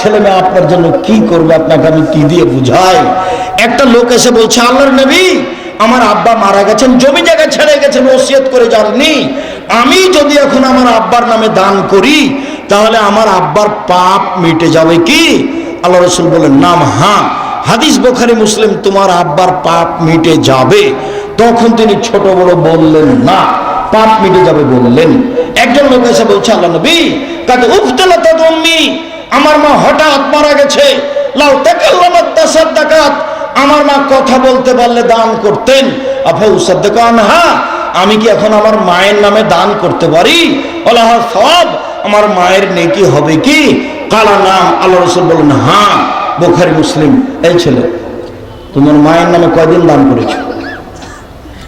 ছেলে মেয়ে আপনার জন্য কি করবে, আপনাকে আমি কি দিয়ে বুঝাই? একটা লোক এসে বলছে, আল্লাহর নবী, আমার আব্বা মারা গেছেন, জমি জায়গা ছেড়ে গেছেন, ওসিয়ত করে যাননি। আমি যদি এখন আমার আব্বার নামে দান করি তাহলে আমার আব্বার পাপ মিটে যাবে কি? আল্লাহ রাসূল বলেন, নাম হ্যাঁ, হাদিস বুখারী মুসলিম, তোমার আব্বার পাপ মিটে যাবে। তখন তিনি ছোট বড় বললেন না, পাপ মিটে যাবে বললেন। একজন লোক এসে বলছে, আল্লাহ নবী, কাদ উফতালাত উম্মি, আমার মা হঠাৎ মারা গেছে, লাউ তাকাল্লামাত তাসাদ্দাকাত, আমার মা কথা বলতে পারলে দান করতেন। আফা উসাদ্দাকা আনহা, আমি কি এখন আমার মায়ের নামে দান করতে পারি? ওয়ালাহা সওয়াব, আমার মায়ের নেকি হবে কি? কালা নাম, আল্লাহ রাসূল বলেন হ্যাঁ। বুখারী মুসলিম। এই ছেলে, তোমার মায়ের নামে কয়দিন দান করেছো?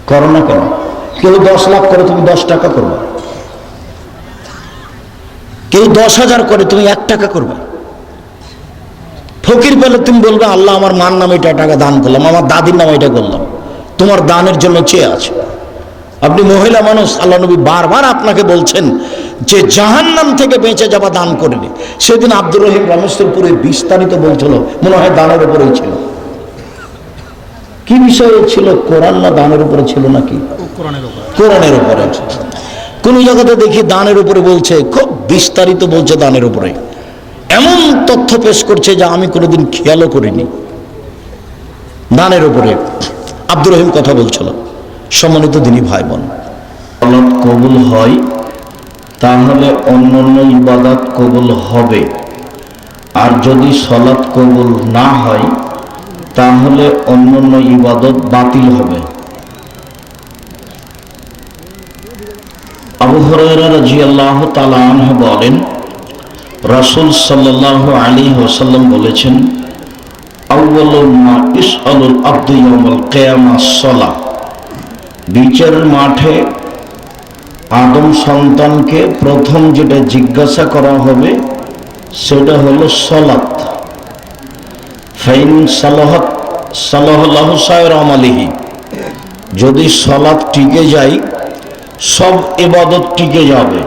করো না কেন? কেউ 10 লাখ করে, তুমি 10 টাকা করবা। কেউ 10,000 করে, তুমি 1 টাকা করবা। ফকির পেলে তুমি বলবে, আল্লাহ আমার মার নামে এটা টাকা দান করলাম, আমার দাদির নামে এটা করলাম। তোমার দানের জন্য চেয়ে আছে। আপনি মহিলা মানুষ, আল্লাহ নবী বারবার আপনাকে বলছেন যে জাহান্নাম থেকে বেঁচে যাওয়া দান করেনি। সেদিন আব্দুর রহিম রামেশ্বরপুরে বিস্তারিত বলছিল, মনে হয় দানের উপরেই ছিল। কি বিষয়ে ছিল? কোরআন না দানের উপরে ছিল নাকি? কোরআনের উপরে। কোন জায়গাতে দেখি দানের উপরে বলছে, খুব বিস্তারিত বলছে দানের উপরে, এমন তথ্য পেশ করছে যা আমি কোনোদিন খেয়ালও করিনি। দানের উপরে আব্দুর রহিম কথা বলছিল। সম্মানিত দিনী ভাই বোন, সালাত কবুল হয় তাহলে অন্যান্য ইবাদত কবুল হবে, আর যদি সালাত কবুল না হয় তাহলে অন্যান্য ইবাদত বাতিল হবে। আবু হুরায়রা রাদিয়াল্লাহু তাআলা আনহু বলেন, রাসূল সাল্লাল্লাহু আলাইহি ওয়াসাল্লাম বলেছেন, আউয়ালু মা ইসআলুল আবদু ইয়াউমাল কিয়ামাহ সালাহ, বিচারের মাঠে আদম সন্তানকে প্রথম যেটা জিজ্ঞাসা করা হবে সেটা হলো সালাত। ফাইন সালাহাত সালাহাল্লাহু সায়রা আমালিহি, যদি সালাত টিকে যায় সব ইবাদত টিকে যাবে।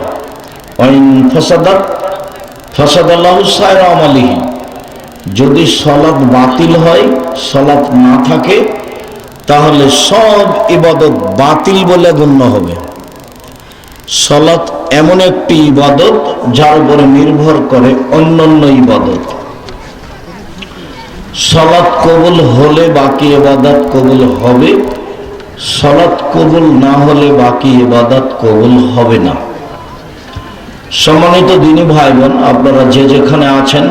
ওয়াইন ফাসাদাত ফাসাদাল্লাহু সায়রা আমালিহি, যদি সালাত বাতিল হয়, সালাত না থাকে, তাহলে সব ইবাদত বাতিল বলে গণ্য হবে। সালাত এমন একটি ইবাদত যার উপরে নির্ভর করে অন্যান্য ইবাদত। সালাত কবুল হলে বাকি ইবাদত কবুল হবে, সালাত কবুল না হলে বাকি ইবাদত কবুল হবে না। সম্মানিত দিনী ভাই বোন, আপনারা যে যেখানে আছেন,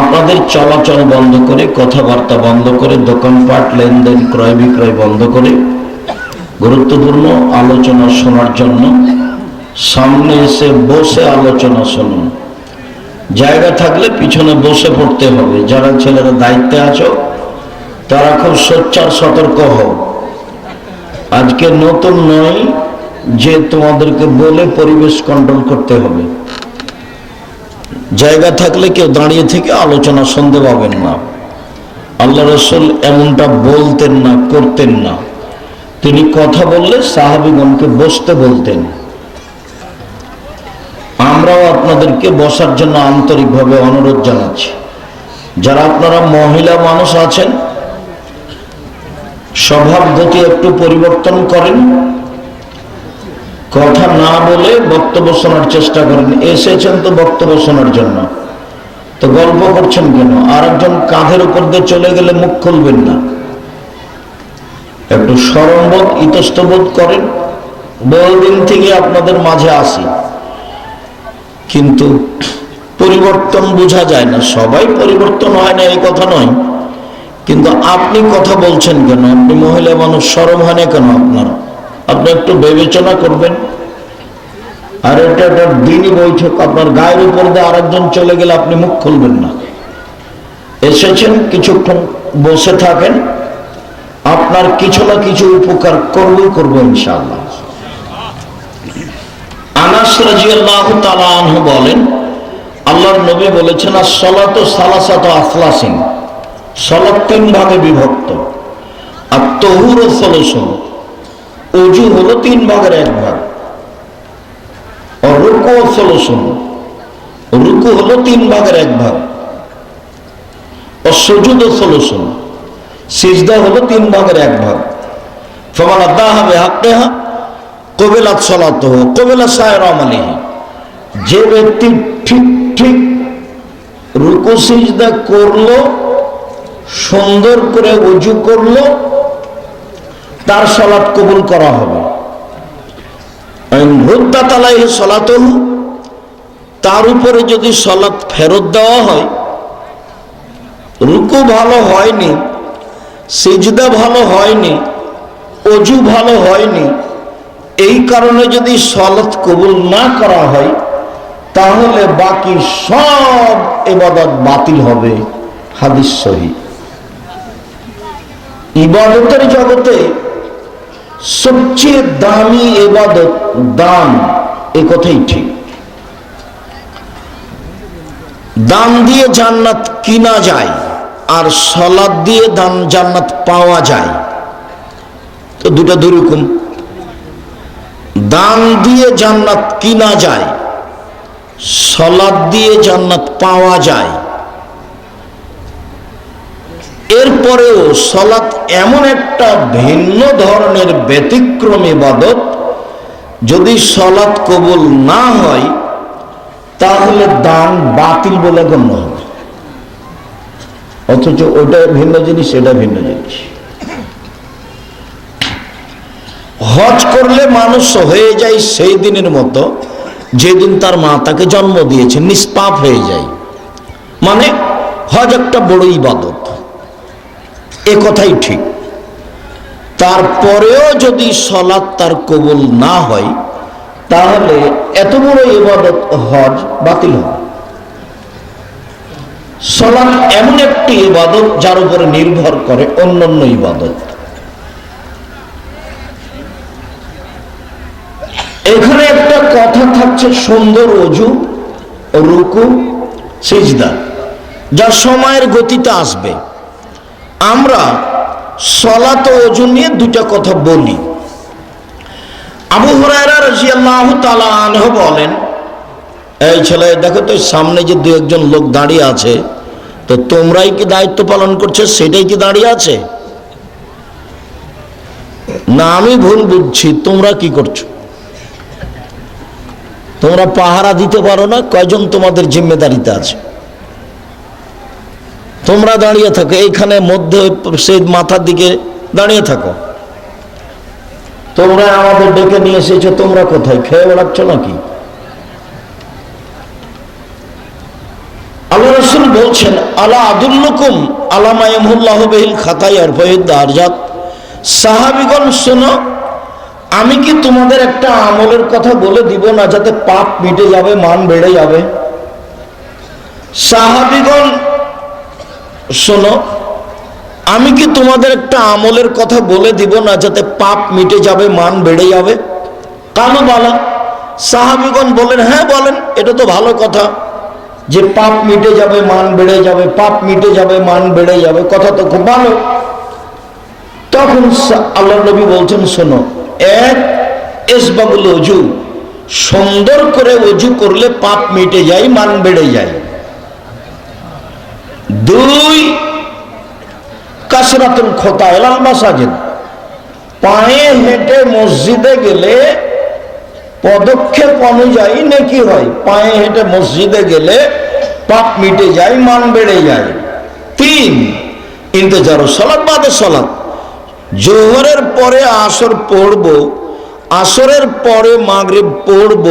আপনাদের চলাচল বন্ধ করে, কথাবার্তা বন্ধ করে, দোকানপাট লেনদেন ক্রয় বিক্রয় বন্ধ করে গুরুত্বপূর্ণ আলোচনা শোনার জন্য সামনে এসে বসে আলোচনা শুনুন। জায়গা থাকলে পিছনে বসে পড়তে হবে। যারা ছেলেরা দায়িত্বে আছো তারা খুব সোচ্চার সতর্ক হও। আজকে নতুন নয় যে তোমাদেরকে বলে পরিবেশ কন্ট্রোল করতে হবে। জায়গা থাকলে কেউ দাঁড়িয়ে থেকে আলোচনা শুনতে পাবেন না। আল্লাহ রাসূল এমনটা বলতেন না, করতেন না। তিনি কথা বললে সাহাবীগণকে বসতে বলতেন। আমরাও আপনাদেরকে বসার জন্য আন্তরিকভাবে অনুরোধ জানাচ্ছি। যারা আপনারা মহিলা মানুষ আছেন, স্বভাব গতি একটু পরিবর্তন করেন, কথা না বলে বক্তব্য শোনার চেষ্টা করেন। এসেছেন তো বক্তব্য শোনার জন্য, তো গল্প করছেন কেন? আর একজন কাঁধের উপর দিয়ে চলে গেলে মুখ খুলবেন না। একটু শরমবোধ ইতস্তবোধ করেন। বহুদিন থেকে আপনাদের মাঝে আসি, কিন্তু পরিবর্তন বোঝা যায় না। সবাই পরিবর্তন হয় না এই কথা নয়, কিন্তু আপনি কথা বলছেন কেন? আপনি মহিলা মানুষ, শরম হয় না কেন আপনার? আপনি একটু বিবেচনা করবেন। আর এটা একটা দিনই বৈঠক, আপনার গায়ের উপর দিয়ে আরেকজন চলে গেলে আপনি মুখ খুলবেন না। এসেছেন, কিছুক্ষণ বসে থাকেন, আপনার কিছু না কিছু উপকার করব ইনশাআল্লাহ। আনাস রাদিয়াল্লাহু তাআলা আনহু বলেন, আল্লাহর নবী বলেছেন, as-সালাতু সালাসাতু আফলাসিন, সালাত 3 ভাগে বিভক্ত। আত-তাহুরু সালাসুন, ওযু হলো 3 ভাগের 1 ভাগ। আর রুকু সালাসুন, রুকু হলো 3 ভাগের 1 ভাগ, সুজুদ সুলুসুন, সিজদা হলো 3 ভাগের 1 ভাগ। ফামান আদাহা বিহাক্কিহা কুবিলাত সালাতুহু কুবিলা সায়রা আমালিহি। যে ব্যক্তি ঠিক ঠিক রুকু সিজদা করলো, সুন্দর করে ওযু করলো, তার সালাত কবুল করা হবে। আইন রুদ্দাত আলাইহি সালাতুহু, তার উপরে যদি সালাত ফেরত দেওয়া হয়, রুকু ভালো হয়নি, সিজদা ভালো হয়নি, ওযু ভালো হয়নি, এই কারণে যদি সালাত কবুল না করা হয়, তাহলে বাকি সব ইবাদত বাতিল হবে। হাদিস সহিহ। ইবাদতের জগতে সবচেয়ে দামি ইবাদত দান, এ কথাই ঠিক। দান দিয়ে জান্নাত কিনা যায়, আর সালাত দিয়ে জান্নাত পাওয়া যায়। তো দুটা দুই রকম। দান দিয়ে জান্নাত কিনা যায়, সালাত দিয়ে জান্নাত পাওয়া যায়। এরপরেও সালাত এমন একটা ভিন্ন ধরনের ব্যতিক্রম ইবাদত, যদি সালাত কবুল না হয় তাহলে দান বাতিল বলে গণ্য হবে। অথচ ওটা ভিন্ন জিনিস, এটা ভিন্ন জিনিস। হজ করলে মানুষ হয়ে যায় সেই দিনের মতো যেদিন তার মা তাকে জন্ম দিয়েছে, নিষ্পাপ হয়ে যায়। মানে হজ একটা বড় ইবাদত, এ কথাই ঠিক। তারপরেও যদি সালাত তার কবুল না হয়, তাহলে এত বড় ইবাদত হজ বাতিল হবে। সালাত এমন একটি ইবাদত যার উপরে নির্ভর করে অন্যান্য ইবাদত। এখানে একটা কথা থাকছে, সুন্দর ওযু, রুকু, সিজদা, যা সময়ের গতিতে আসবে। আমরা সালাত ও ওযু নিয়ে দুটা কথা বলি। আবু হুরায়রা রাদিয়াল্লাহু তাআলা আনহু বলেন, এই ছেলে দেখো তো সামনে যে দু একজন লোক দাঁড়িয়ে আছে, তো তোমরাই কি দায়িত্ব পালন করছো, সেটাই কি দাঁড়িয়ে আছে? না আমি ভুল বুঝছি? তোমরা কি করছো? তোমরা পাহারা দিতে পারো না? কয়জন তোমাদের জিম্মেদারিতে আছে? তোমরা দাঁড়িয়ে থাকো এইখানে, মধ্যে সেই মাথার দিকে দাঁড়িয়ে থাকো। তোমরা আমাদের ডেকে নিয়ে এসেছো, তোমরা কোথায়? খেয়ে বেড়াচ্ছ নাকি? আল্লাহ রাসূল বলছেন, আলা আদুল্লুকুম আলা মা ইয়ামহুল্লাহু বিহিল খাতায়া ওয়া ইয়ারফাউদ দারজাত। সাহাবীগণ শোনো, আমি কি তোমাদের একটা আমলের কথা বলে দিব না, যাতে পাপ মিটে যাবে, মান বেড়ে যাবে? সাহাবীগণ শোনো, আমি কি তোমাদের একটা আমলের কথা বলে দিব না, যাতে পাপ মিটে যাবে, মান বেড়ে যাবে? কালু বালা। সাহাবীগণ বলেন, হ্যাঁ বলেন, এটা তো ভালো কথা যে পাপ মিটে যাবে, মান বেড়ে যাবে, পাপ মিটে যাবে, মান বেড়ে যাবে, কথা তো খুব ভালো। তখন আল্লাহর নবী বলছেন, শোনো, এক, ইসবাগুল ওযু, সুন্দর করে ওযু করলে পাপ মিটে যায়, মান বেড়ে যায়। দুই, কাসরাতুল খোতা ইলাল মাসাজিদ, পায়ে হেঁটে মসজিদে গেলে পদক্ষেপ অনুযায়ী নেকি হয়। পায়ে হেঁটে মসজিদে গেলে পাপ মিটে যায়, মান বেড়ে যায়। তিন, ইন্তেজারু সালাত বাদে সালাত, জোহরের পরে আসর পড়ব, আসরের পরে মাগরিব পড়ব,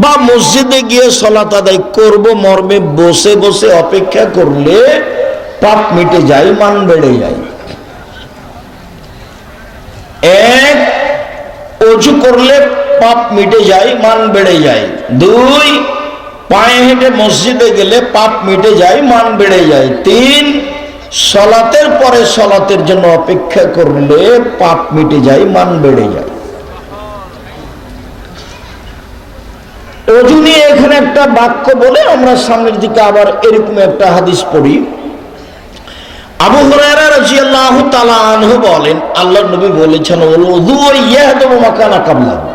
বা মসজিদে গিয়ে সালাত আদায় করব, মর্মে বসে বসে অপেক্ষা করলে পাপ মিটে যায়, মান বেড়ে যায়। এক, ওযু করলে পাপ মিটে যায়, মান বেড়ে যায়। দুই, পায়ে হেঁটে মসজিদে গেলে পাপ মিটে যায়, মান বেড়ে যায়। তিন, সালাতের পরে সালাতের জন্য অপেক্ষা করলে পাপ মিটে যায়, মান বেড়ে যায়। ওযু নিয়ে এখানে একটা বাক্য বলে আমরা সামনের দিকে আবার এরকম একটা হাদিস পড়ি। আবু হুরায়রা রাদিয়াল্লাহু তাআলা আনহু বলেন, আল্লাহর নবী বলেছেন, ওযু ইয়াহদু মাকানা কাবলাহু,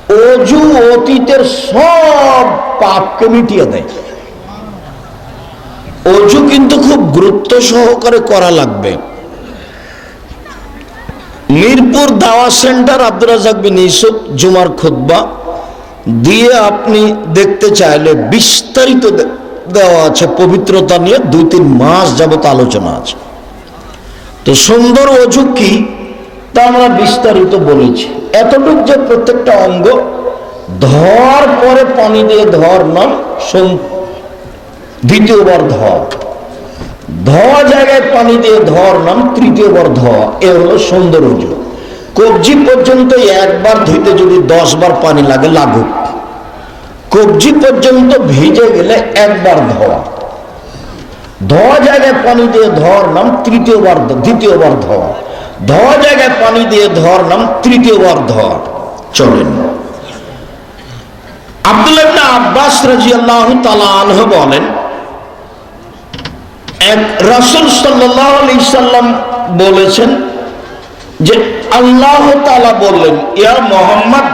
অজু অতীতের সব পাপকে মিটিয়ে দেয়। অজু কিন্তু খুব গুরুত্ব সহকারে করা লাগবে। মিরপুর দাওয়া সেন্টার আব্দুর রাজ্জাক বিন ইউসুফ জুমার খুতবা দিয়ে আপনি দেখতে চাইলে বিস্তারিত দেওয়া আছে, পবিত্রতা নিয়ে 2-3 মাস যাবত আলোচনা আছে। তো সুন্দর অজু কি তা আমরা বিস্তারিত বলেছি। এতটুক যে প্রত্যেকটা অঙ্গ ধর পরে পানি দিয়ে ধর নাম, দ্বিতীয়বার ধর, ধোয়া জায়গায় পানি দিয়ে ধর নাম, তৃতীয়বার ধোয়া। এ হলো সুন্দর অজু। কবজি পর্যন্ত একবার ধুইতে যদি 10 বার পানি লাগে লাগুক, কবজি পর্যন্ত ভিজে গেলে একবার ধোয়া। ধোয়া জায়গায় পানি দিয়ে ধর নাম, দ্বিতীয়বার ধোয়া। ধোয়া জায়গায় পানি দিয়ে ধর নাম, তৃতীয়বার ধোয়া। চলেন, আব্দুল্লাহ ইবনে আব্বাস রাদিয়াল্লাহু তাআলা আনহু বলেন, এক রাসূল সাল্লাল্লাহু আলাইহি সাল্লাম বলেছেন যে আল্লাহ তাআলা বললেন, ইয়া মুহাম্মদ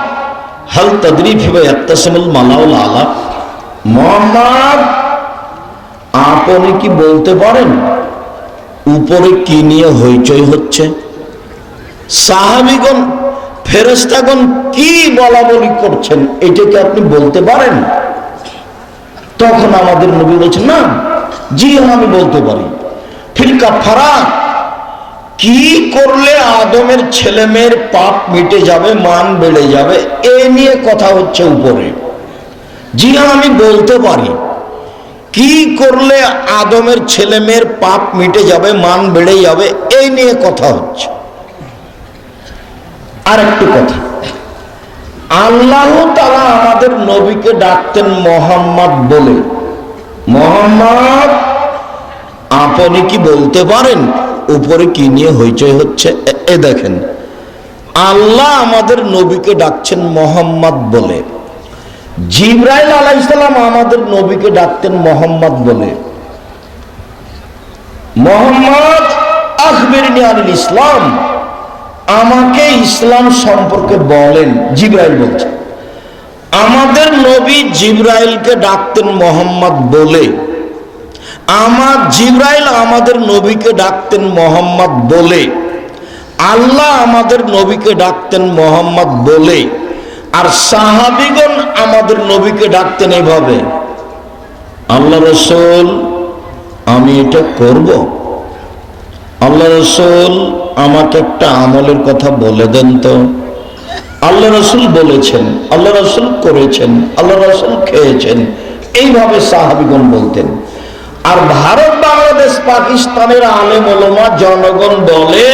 হাল তাদরি ফিমা ইয়াত্তাসিমুল মালাউল আলা। মুহাম্মদ, আপনি কি বলতে পারেন উপরে কি নিয়ে হইচই হচ্ছে? সাহাবীগণ, ফেরেশতাগণ কি বলা বলি করছেন, এটা কি আপনি বলতে পারেন? তখন আমাদের নবী বলেছেন, না, জি আমি বলতে পারি। ফিল কাফারা, কি করলে আদমের ছেলে মেয়ের পাপ মিটে যাবে, মান বেড়ে যাবে, এ নিয়ে কথা হচ্ছে উপরে। জি আমি বলতে পারি, কি করলে আদমের ছেলে মেয়ের পাপ মিটে যাবে, মান বেড়ে যাবে, এই নিয়ে কথা হচ্ছে। আর একটু কথা, আল্লাহ তাআলা আমাদের নবীকে ডাকতেন মুহাম্মদ বলে। মুহাম্মদ, আপনি কি বলতে পারেন উপরে কি নিয়ে হইচই হচ্ছে? এ দেখেন, আল্লাহ আমাদের নবীকে ডাকছেন মুহাম্মদ বলে। জিবরাইল আলাইহিস সালাম আমাদের নবীকে ডাকতেন মুহাম্মদ বলে। মুহাম্মদ আখবিরনি আনিল ইসলাম, আমাকে ইসলাম সম্পর্কে বলেন। জিবরাইল বলছে, আমাদের নবী জিবরাইলকে ডাকতেন মুহাম্মদ বলে। জিবরাইল আমাদের নবীকে ডাকতেন মুহাম্মদ বলে। আল্লাহ আমাদের নবীকে ডাকতেন মুহাম্মদ বলে। আর সাহাবীগণ আমাদের নবীকে ডাকতেন এভাবে, আল্লাহ রাসূল, আমি এটা করব। আল্লাহ রাসূল, আমাকে একটা আমলের কথা বলে দেন তো। আল্লাহ রাসূল বলেছেন, আল্লাহ রাসূল করেছেন, আল্লাহ রাসূল খেয়েছেন, এইভাবে সাহাবীগণ বলতেন। আর ভারত, বাংলাদেশ, পাকিস্তানের আলেম ওলামা জনগণ বলে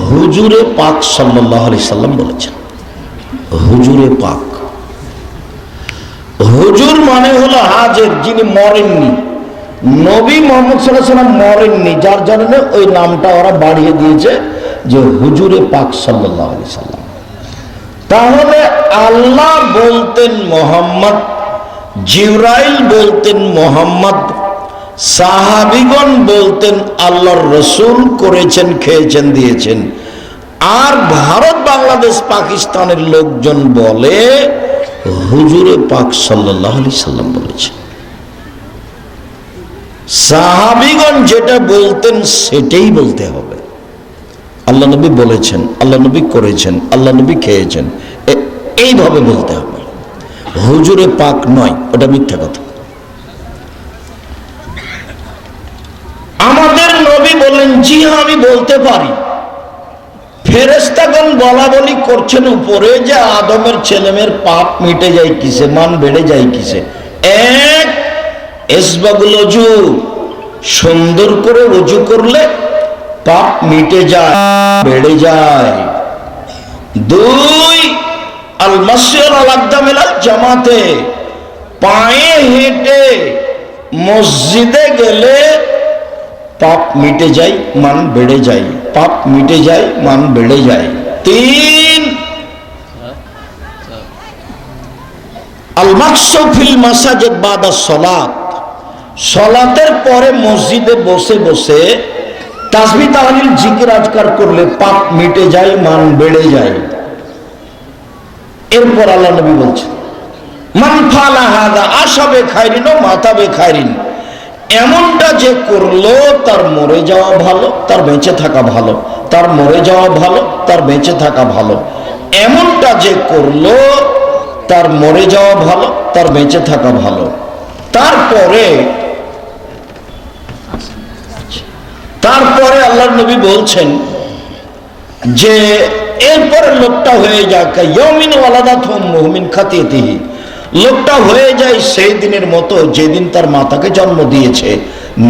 হুজুরে পাক সাল্লাল্লাহু আলাইহি সাল্লাম বলেছেন। হুজুরে পাক, হুজুর মানে হলো হাজির, যিনি মরেননি। নবী মুহাম্মদ সাল্লাল্লাহু আলাইহি সাল্লাম মরেননি, যার জন্য ওই নামটা ওরা বাড়িয়ে দিয়েছে যে হুজুরে পাক সাল্লাল্লাহু আলাইহি সাল্লাম। তাহলে আল্লাহ বলতেন মুহাম্মদ, জিবরাইল বলতেন মুহাম্মদ, সাহাবীগণ বলতেন আল্লাহর রাসূল করেছেন, খেয়েছেন, দিয়েছেন। আর ভারত, বাংলাদেশ, পাকিস্তানের লোকজন বলে হুজুরে পাক সাল্লাল্লাহু আলাইহি সাল্লাম বলেছেন। সাহাবীগণ যেটা বলতেন সেটাই বলতে হবে। আল্লাহ নবী বলেছেন, আল্লাহ নবী করেছেন, আল্লাহ নবী খেয়েছেন, এইভাবে বলতে হবে। হুজুরে পাক নয়, ওটা মিথ্যা কথা। আমাদের নবী বললেন, জি হ্যাঁ আমি বলতে পারি। ফেরেশতাগণ বলা বলি করছেন উপরে যে আদমের ছেলেমেয়ের পাপ মিটে যায় কিসে, মান বেড়ে যায় কিসে? এক, ইসবাগুল ওযু, সুন্দর করে ওযু করলে পাপ মিটে যায়, বেড়ে যায়। দুই, আল মাসির আল আকদাম ইলাল জামাতে, পায়ে হেঁটে মসজিদে গেলে পাপ মিটে যায়, মান বেড়ে যায়, পাপ মিটে যায়, মান বেড়ে যায়। তিন, আল মাকসু ফিল মাসাজিদ বাদা সালাত, সালাতের পরে মসজিদে বসে বসে তাসবিহ তাহলিল জিকির আজকার করলে পাপ মিটে যায়, মান বেড়ে যায়। এরপর আল্লাহ নবী বলছেন, মান ফালা হাদা আশাবে খায়রিন ও মাতাবে খায়রিন, এমনটা যে করলো তার মরে যাওয়া ভালো, তার বেঁচে থাকা ভালো, তার মরে যাওয়া ভালো, তার বেঁচে থাকা ভালো। এমনটা যে করলো তার মরে যাওয়া ভালো, তার বেঁচে থাকা ভালো। তারপরে আল্লাহর নবী বলছেন যে এরপরে লোকটা হয়ে যাক ইয়াউমিন ওয়ালাদাতহু উম্মুহু মিন খাতিয়াতিহি, লোকটা হয়ে যায় সেই দিনের মতো যেদিন তার মাতাকে জন্ম দিয়েছে,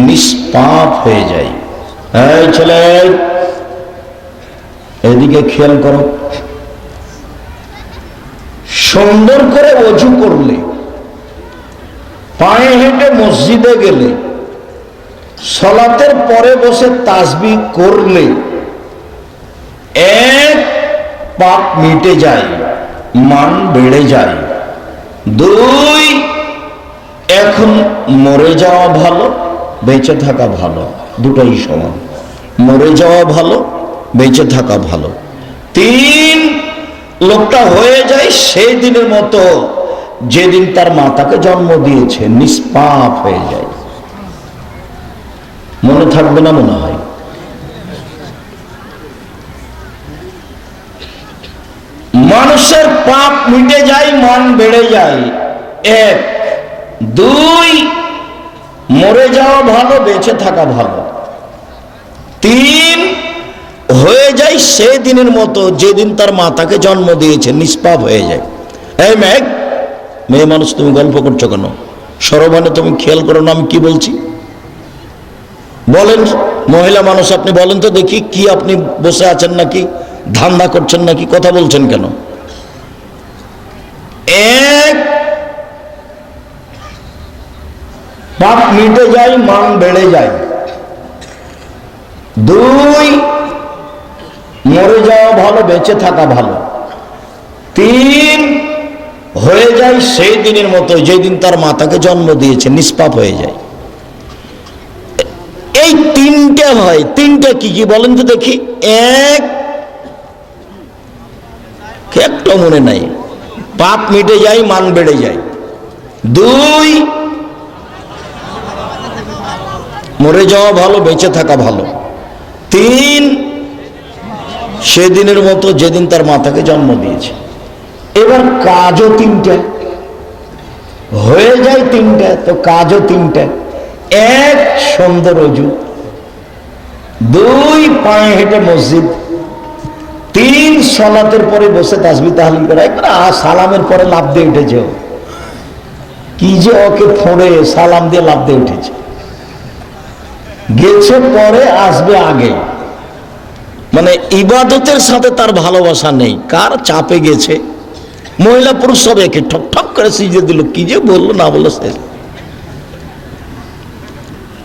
নিষ্পাপ হয়ে যায়। এই ছেলে, এদিকে খেয়াল করো। সুন্দর করে ওযু করলে, পায়ে হেঁটে মসজিদে গেলে, সালাতের পরে বসে তাসবিহ করলে এক, পাপ মিটে যায়, মান বেড়ে যায়। দুই, এখন মরে যাওয়া ভালো, বেঁচে থাকা ভালো, দুটাই সমান। মরে যাওয়া ভালো, বেঁচে থাকা ভালো। তিন, লোকটা হয়ে যায় সেই দিনের মতো যেদিন তার মাতাকে জন্ম দিয়েছে, নিষ্পাপ হয়ে যায়। মনে থাকবে না মনে হয়? মানুষের পাপ মিটে যায়, মান বেড়ে যায়। এক। দুই, মরে যাওয়া ভালো, বেঁচে থাকা ভালো। তিন, হয়ে যায় সেই দিনের মতো যেদিন তার মাতাকে জন্ম দিয়েছে, নিষ্পাপ হয়ে যায়। এই মেয়ে মানুষ, তুমি গল্প করছো কেন? সরবানে তুমি খেয়াল করো না আমি কি বলছি? বলেন, মহিলা মানুষ আপনি বলেন তো দেখি, কি আপনি বসে আছেন নাকি, ধান্দা করছেন নাকি, কথা বলছেন কেন? এক, পাপ মিটে যায়, মান বেড়ে যায়। দুই, মরে যাওয়া ভালো, বেঁচে থাকা ভালো। তিন, হয়ে যায় সেই দিনের মতো যেদিন তার মাতাকে জন্ম দিয়েছে, নিষ্পাপ হয়ে যায়। এই তিনটে হয়। তিনটে কি কি বলেন তো দেখি? এক, একটা মনে নাই, পাপ মিটে যায়, মান বেড়ে যায়। দুই, মরে যাওয়া ভালো, বেঁচে থাকা ভালো। তিন, সেদিনের মতো যেদিন তার মাতাকে জন্ম দিয়েছে। এবার কাজও তিনটা হয়ে যায়, তিনটা তো কাজও তিনটা। এক, সুন্দর ওযু। দুই, পায়ে হেঁটে মসজিদ। তিন, সালাতের পরে বসে তাসবিহ তাহলিল করা। একবার সালামের পরে লাফ দিয়ে উঠেছে, কি যে ওকে ফোড়ে, সালাম দিয়ে লাফ দিয়ে উঠেছে। গেছে পরে, আসবে আগে। মানে ইবাদতের সাথে তার ভালোবাসা নেই। কার চাপে গেছে, মহিলা পুরুষ সব একে ঠক ঠক করে সিজদা দিল, কি যে বললো না বললো শেষ।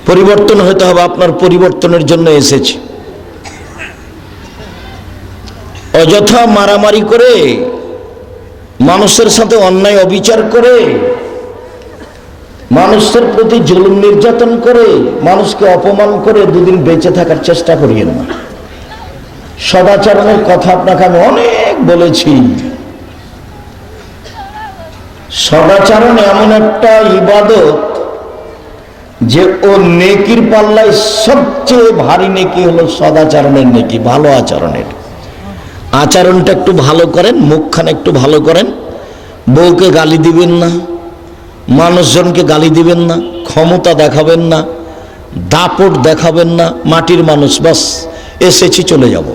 পরিবর্তন হতে হবে, আপনার পরিবর্তনের জন্য এসেছে। অযথা মারামারি করে, মানুষের সাথে অন্যায় অবিচার করে, মানুষের প্রতি জুলুম নির্যাতন করে, মানুষকে অপমান করে দুদিন বেঁচে থাকার চেষ্টা করিয়েন না। সদাচরণের কথা আপনাকে আমি অনেক বলেছি। সদাচরণ এমন একটা ইবাদত যে ও নেকির পাল্লায় সবচেয়ে ভারী নেকি হলো সদাচরণের নেকি, ভালো আচরণের। আচরণটা একটু ভালো করেন, মুখখানে একটু ভালো করেন, বউকে গালি দিবেন না, মানুষজনকে গালি দিবেন না, ক্ষমতা দেখাবেন না, দাপট দেখাবেন না। মাটির মানুষ, বাস এসেছি চলে যাব।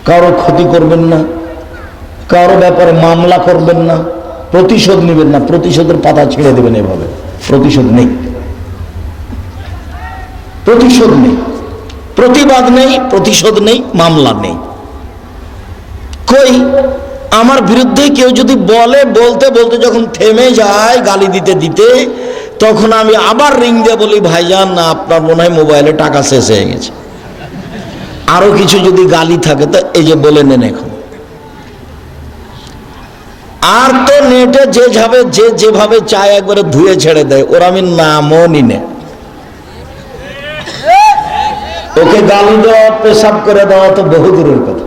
কারো ক্ষতি করবেন না, কারো ব্যাপারে মামলা করবেন না, প্রতিশোধ নেবেন না, প্রতিশোধের পাতা ছেড়ে দেবেন। এভাবে প্রতিশোধ নেই, প্রতিশোধ নেই, প্রতিবাদ নেই, প্রতিশোধ নেই, মামলা নেই। কই আমার বিরুদ্ধে কেউ যদি বলে, বলতে বলতে যখন থেমে যায় গালি দিতে দিতে, তখন আমি আবার রিং দিয়ে বলি, ভাইজান না আপনার মনে হয় মোবাইলে টাকা শেষ হয়ে গেছে। আরো কিছু যদি গালি থাকে তো এই যে বলে নেন এখন। আর তো নেটে যে যেভাবে চায় একবারে ধুয়ে ছেড়ে দেয়, ওর আমি নামও নিনে। ওকে গালি দেওয়া, পেশাব করে দেওয়া তো বহু দূরের কথা,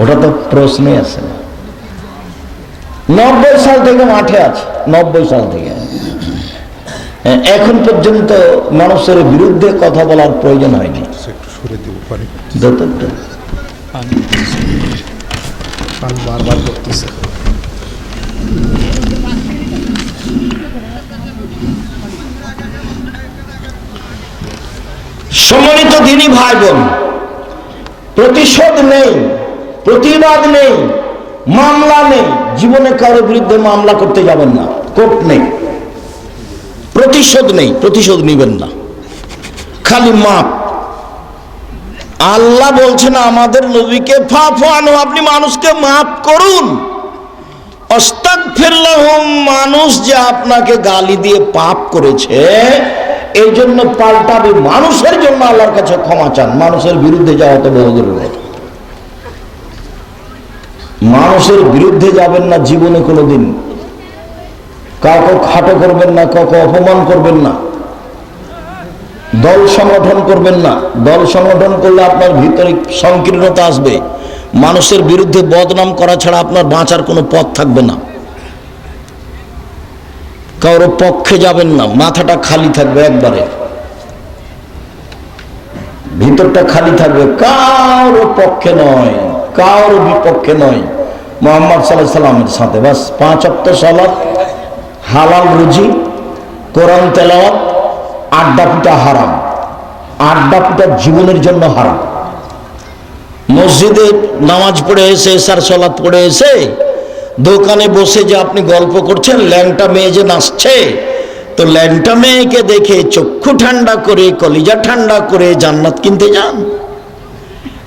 ওটা তো প্রশ্নই আসে না। 90 সাল থেকে মাঠে আছে, 90 সাল থেকে এখন পর্যন্ত মানুষের বিরুদ্ধে কথা বলার প্রয়োজন হয়নি। বারবার করতেছে। সম্মানিত দিনী ভাই বোন, প্রতিশোধ নেই, প্রতিবাদ নেই, মামলা নেই। জীবনে কারোর বিরুদ্ধে মামলা করতে যাবেন না, কোর্ট নেই। প্রতিশোধ নেই, প্রতিশোধ নিবেন না, খালি মাপ। আল্লাহ বলছেন আমাদের নবীকে, ফাফু আনহু, আপনি মানুষকে মাফ করুন। আস্তাগফিরুল্লাহুম, মানুষ যে আপনাকে গালি দিয়ে পাপ করেছে এই জন্য পাল্টাবে, মানুষের জন্য আল্লাহর কাছে ক্ষমা চান। মানুষের বিরুদ্ধে যাওয়া তো বহুদূরের কথা। মানুষের বিরুদ্ধে যাবেন না জীবনে কোনোদিন। কাউকে খাটো করবেন না, কাউকে অপমান করবেন না, দল সংগঠন করবেন না। দল সংগঠন করলে আপনার ভিতরে সংকীর্ণতা আসবে। মানুষের বিরুদ্ধে বদনাম করা ছাড়া আপনার বাঁচার কোনো পথ থাকবে না। কারো পক্ষে যাবেন না, মাথাটা খালি থাকবে, একবারে ভিতরটা খালি থাকবে, কারো পক্ষে নয়, কারো বিপক্ষে নয়। মুহাম্মদ সাল্লাল্লাহু আলাইহি সাল্লামের সাথে বাস 5 ওয়াক্ত সালাত, হালাল রুজি, কোরআন তেলাওয়াত, আড্ডা পিটা হারাম। আড্ডা পিটা জীবনের জন্য হারাম। মসজিদে নামাজ পড়ে এসে, এশার সালাত পড়ে এসে দোকানে বসে যে আপনি গল্প করছেন, ল্যাংটা মেয়ে যে নাচছে, তো ল্যাংটা মেয়েকে দেখে চক্ষু ঠান্ডা করে, কলিজা ঠান্ডা করে জান্নাত কিনতে যান।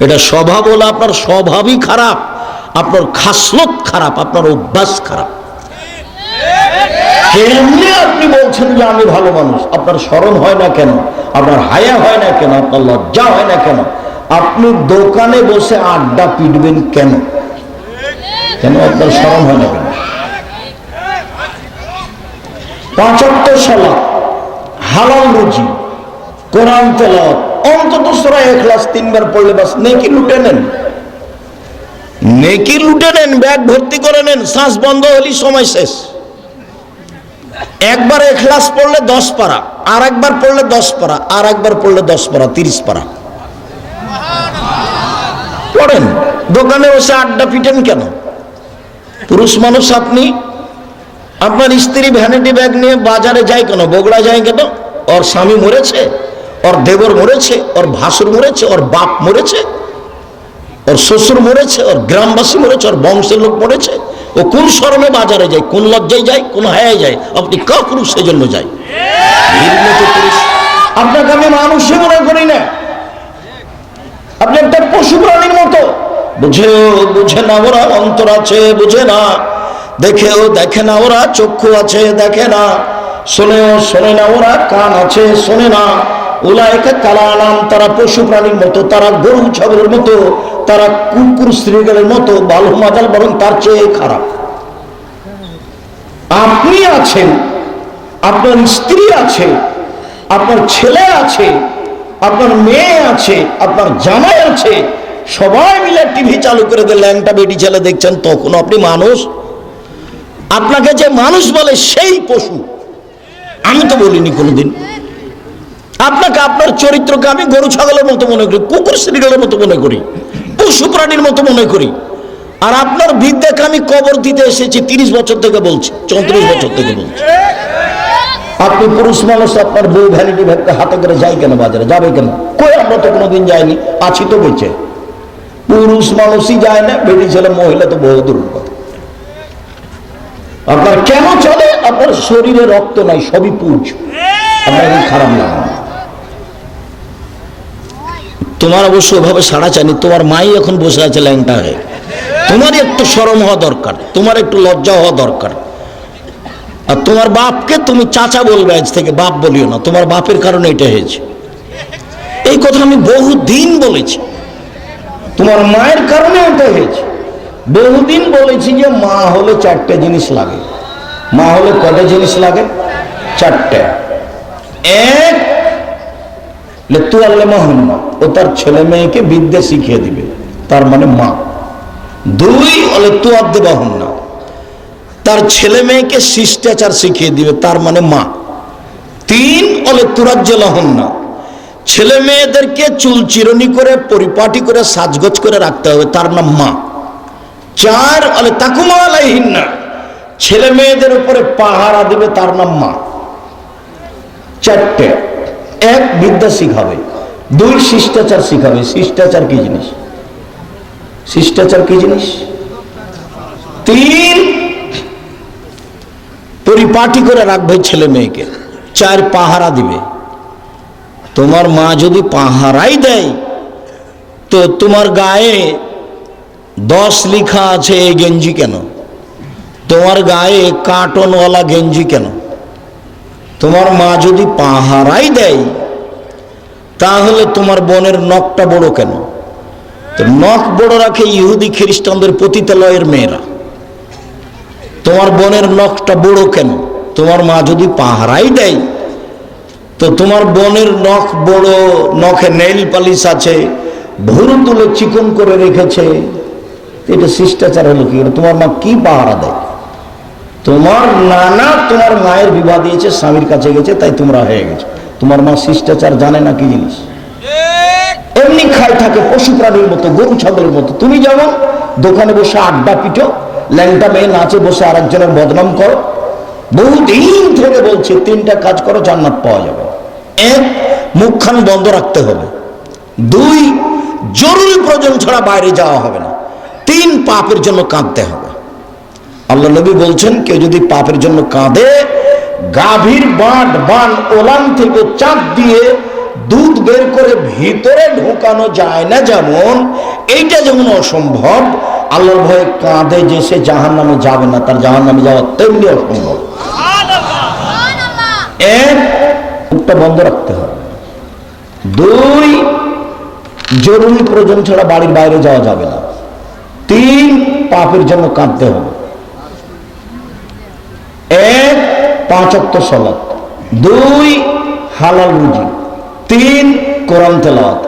এটা স্বভাব হলো আপনার স্বভাবই খারাপ, আপনার খাসলত খারাপ, আপনার অভ্যাস খারাপ। কেমনি আপনি বলছেন যে আমি ভালো মানুষ? আপনার শরম হয় না কেন? আপনার হায়া হয় না কেন? আপনার লজ্জা হয় না কেন? আপনি দোকানে বসে আড্ডা পিটবেন কেন? কেন আপনার শরম হয় না কেন? 5 ওয়াক্ত সালাত, হালাল রুজি, কোরআন তেলাওয়াত, অন্তত সূরা ইখলাস 3 বার পড়লে বাস নেকি লুটে নেন। নেকি লুটে নেন, ব্যাগ ভর্তি করে নেন, শ্বাস বন্ধ হলেই সময় শেষ। একবার ইখলাস পড়লে 10 পারা, আর একবার পড়লে 10 পারা, আর একবার পড়লে 10 পারা, 30 পারা পড়েন। দোকানে বসে আড্ডা পিটেন কেন? পুরুষ মানুষ আপনি, আপনার স্ত্রী ভ্যানিটি ব্যাগ নিয়ে বাজারে যায় কেন? বগুড়া যায় কেন? ওর স্বামী মরেছে, ওর দেবর মরেছে, ওর ভাসুর মরেছে, ওর বাপ মরেছে, ওর শ্বশুর মরেছে, ওর গ্রামবাসী মরেছে, ওর বংশের লোক মরেছে। ও কোন শরমে বাজারে যায়? কোন লজ্জায় যায়? কোন হায়ায় যায়? আপনি কা পুরুষ সেজন্য যায়? পুরুষ আপনাকে আমি মানুষই মনে করি না, আপনি একটা পশু প্রাণীর মতো। বুঝে না ওরা, অন্তর আছে বুঝে না, দেখেও দেখে না ওরা, চক্ষু আছে দেখে না, শোনেও শোনে না ওরা, কান আছে শোনে না। উলাইকা কালানাম, তারা পশু প্রাণীর মতো, তারা গরু ছাগলের মতো, তারা কুকুর শ্রীগালের মতো, বালু মাজাল বরং তার চেয়ে খারাপ। আপনি আছেন, আপনার স্ত্রী আছে, আপনার ছেলে আছে, আপনার মেয়ে আছে, আপনার জামাই আছে, সবাই মিলে টিভি চালু করে দিয়ে ল্যাংটা বেটি ছেলে দেখছেন, তখন আপনি মানুষ? আপনাকে যে মানুষ বলে সেই পশু। আমি তো বলিনি কোনোদিন আপনাকে। আপনার চরিত্রকে আমি গরু ছাগলের মতো মনে করি, কুকুর শ্রীগালের মতো মনে করি, পশু প্রাণীর মতো মনে করি। আর আপনার বিদ্যাকে আমি কবর দিতে এসেছি 30 বছর থেকে বলছি, 34 বছর থেকে বলছি। আপনি পুরুষ মানুষ, আপনার বউ ভ্যানিটি ব্যাগকে হাতে করে যায় কেন বাজারে? যাবে কেন? কই, আমরা তো কোনোদিন যাইনি, আছি তো বেঁচে। পুরুষ মানুষই যায় না, বেটি ছেলে মহিলা তো বহু দূর কথা। আপনার কেন চলে? আপনার শরীরে রক্ত নাই, সবই পুজ। আপনার খারাপ লাগে না। তোমার অবশ্য ওভাবে সাড়া চাইনি, তোমার মাই এখন বসে আছে ল্যাংটা হয়ে। তোমারই একটু শরম হওয়া দরকার, তোমার একটু লজ্জা হওয়া দরকার। আর তোমার বাপকে তুমি চাচা বলবে, আজ থেকে বাপ বলিও না, তোমার বাপের কারণে এটা হয়েছে। এই কথা আমি বহুদিন বলেছি, তোমার মায়ের কারণে এটা হয়েছে। বহুদিন বলেছি যে মা হলে 4টে জিনিস লাগে। মা হলে কটা জিনিস লাগে? 4টে। এক, তু আল্লাহ মহম্মদ, ও তার ছেলে মেয়েকে বিদ্যা শিখিয়ে দিবে, তার মানে মা। 2 হলে তু আব্দে বাহন্না, তার ছেলে মেয়েকে শিষ্টাচার শিখিয়ে দিবে, তার মানে মা। 3 অলে তুরাজ্জলাহন না, ছেলে মেয়েদেরকে চুল চিরনি করে পরিপাটি করে সাজগোজ করে রাখতে হবে, তার নাম মা। 4 অলে তাকুমা আলাইহিন না, ছেলে মেয়েদের উপরে পাহারা দিবে, তার নাম মা। 4টে, 1 বিদ্যা শিখাবে, 2 শিষ্টাচার শিখাবে। শিষ্টাচার কি জিনিস? শিষ্টাচার কি জিনিস? 3 পরিপাটি করে রাখবে ছেলে মেয়েকে। 4 পাহারা দিবে। তোমার মা যদি পাহারাই দেয় তো তোমার গায়ে 10 লেখা আছে এই গেঞ্জি কেন? তোমার গায়ে কার্টনওয়ালা গেঞ্জি কেন? তোমার মা যদি পাহারাই দেয় তাহলে তোমার বোনের নখটা বড় কেন? তো নখ বড় রাখে ইহুদি খ্রিস্টানদের পতিতালয়ের মেয়েরা। তোমার বোনের নখটা বড় কেন? তোমার মা যদি পাহারাই দেয় তো তোমার বোনের নখ বড়, নখে নেইল পালিশ আছে, ভুরু তুলে চিকন করে রেখেছে, এটা শিষ্টাচার হলো কি? তোমার মা কি পাহারা দেয়? তোমার নানা তোমার মায়ের বিবাহ দিয়েছে, স্বামীর কাছে গেছে, তাই তোমরা হয়ে গেছে। তোমার মা শিষ্টাচার জানে না কি জিনিস? এমনি খাই থাকে পশু প্রাণীর মতো, গরু ছাগলের মতো। তুমি যেমন দোকানে বসে আড্ডা পিটো, ল্যাংটা মেয়ে নাচে বসে আরেকজনের বদনাম করো। বহুদিন থেকে বলছে 3টা কাজ করো, জান্নাত পাওয়া যাবে। 1, মুখখান বন্ধ রাখতে হবে। 2, জরুরি প্রয়োজন ছাড়া বাইরে যাওয়া হবে না। 3, পাপের জন্য কাঁদতে হবে। আল্লাহ নবী বলছেন কেউ যদি পাপের জন্য কাঁদে, গাভীর বান ওলান থেকে চাপ দিয়ে দুধ বের করে ভিতরে ঢোকানো যায় না, যেমন এইটা যেমন অসম্ভব, আল্লাহর ভয়ে কাঁদে যে সে জাহান্নামে যাবে না, তার জাহান্নামে যাওয়া তেমনি অসম্ভব। 1, মুখটা বন্ধ রাখতে হবে। 2, জরুরি প্রয়োজন ছাড়া বাড়ির বাইরে যাওয়া যাবে না। 3, পাপের জন্য কাঁদতে হবে। 1, 5 ওয়াক্ত সালাত। 2, হালাল রুজি। 3, কোরআন তেলাওয়াত।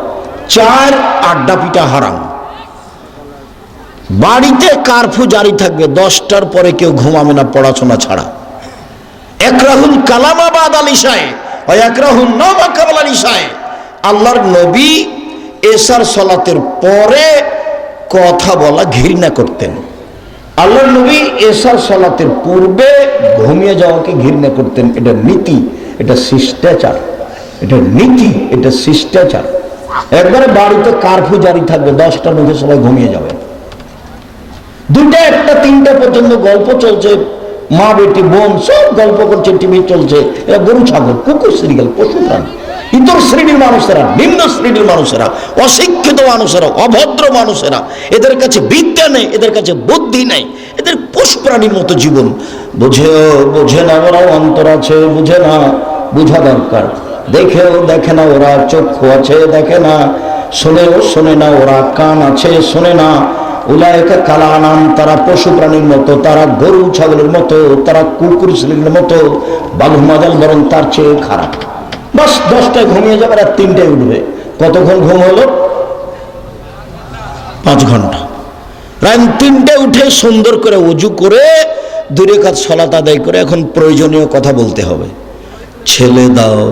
4, আড্ডা পিটা হারাম। বাড়িতে কারফিউ জারি থাকবে, 10টার পরে কেউ ঘুমাবে না পড়াশোনা ছাড়া। একরাহুল কালামা বাদাল ইশায়ে ওয়া একরাহুন নামা কাবলাল ইশায়ে। আল্লাহর নবী এশার সালাতের পরে কথা বলা ঘৃণা করতেন। আল্লাহর নবী এশার সালাতের পূর্বে ঘুমিয়ে যাওয়াকে ঘৃণা করতেন। এটা নীতি, এটা শিষ্টাচার, এটা নীতি, এটা শিষ্টাচার। একবারে বাড়িতে কারফিউ জারি থাকবে, 10টার মধ্যে সবাই ঘুমিয়ে যাবে। 2টা, 1টা, 3টা পর্যন্ত গল্প চলছে, মা বেটি বোন সব গল্প করছে, টিভি চলছে। এরা গরু ছাগল, কুকুর শ্রীগাল, পশু প্রাণী। ইতর শ্রেণীর মানুষেরা, নিম্ন শ্রেণীর মানুষেরা, অশিক্ষিত মানুষেরা, অভদ্র মানুষেরা, এদের কাছে বিদ্যা নেই, এদের কাছে বুদ্ধি নেই, এদের পশু প্রাণীর মতো জীবন। বোঝে না, ওরাও অন্তর আছে, বুঝে না, বুঝা দরকার। দেখেও দেখে না, ওরা চক্ষু আছে, দেখে না। শোনেও শোনে না, ওরা কান আছে, শোনে না। উলায়েকা কালানাম, তারা পশু প্রাণীর মতো, তারা গরু ছাগলের মতো, তারা কুকুর শ্রেণীর মতো। বালুমাজাল, বরং তার চেয়ে খারাপ। বাস 10টায় ঘুমিয়ে যাবে, আর 3টায় উঠবে। কতক্ষণ ঘুম হলো? 5 ঘন্টা। রাত 3টায় উঠে সুন্দর করে ওযু করে 2 রাকাত সালাত আদায় করে এখন প্রয়োজনীয় কথা বলতে হবে। ছেলে দাও,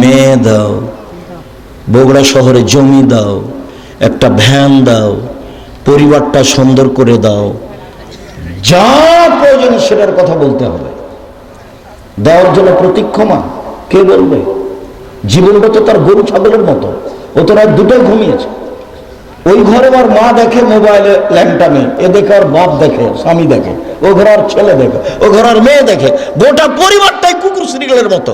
মেয়ে দাও, বগুড়া শহরে জমি দাও, একটা ভ্যান দাও, পরিবারটা সুন্দর করে দাও, যা প্রয়োজন সেটার কথা বলতে হবে। দেওয়ার জন্য প্রতীক্ষমান কে বলবে? জীবনটা তো তার গরু ছাগলের মতো। ও তো রাত 2টায় ঘুমিয়েছে। ওই ঘরে ওর মা দেখে মোবাইলে ল্যাংটা মেয়ে, এ দেখে ওর বাপ দেখে, স্বামী দেখে, ও ঘরে আর ছেলে দেখে, ও ঘরে আর মেয়ে দেখে। গোটা পরিবারটাই কুকুর শ্রীগালের মতো,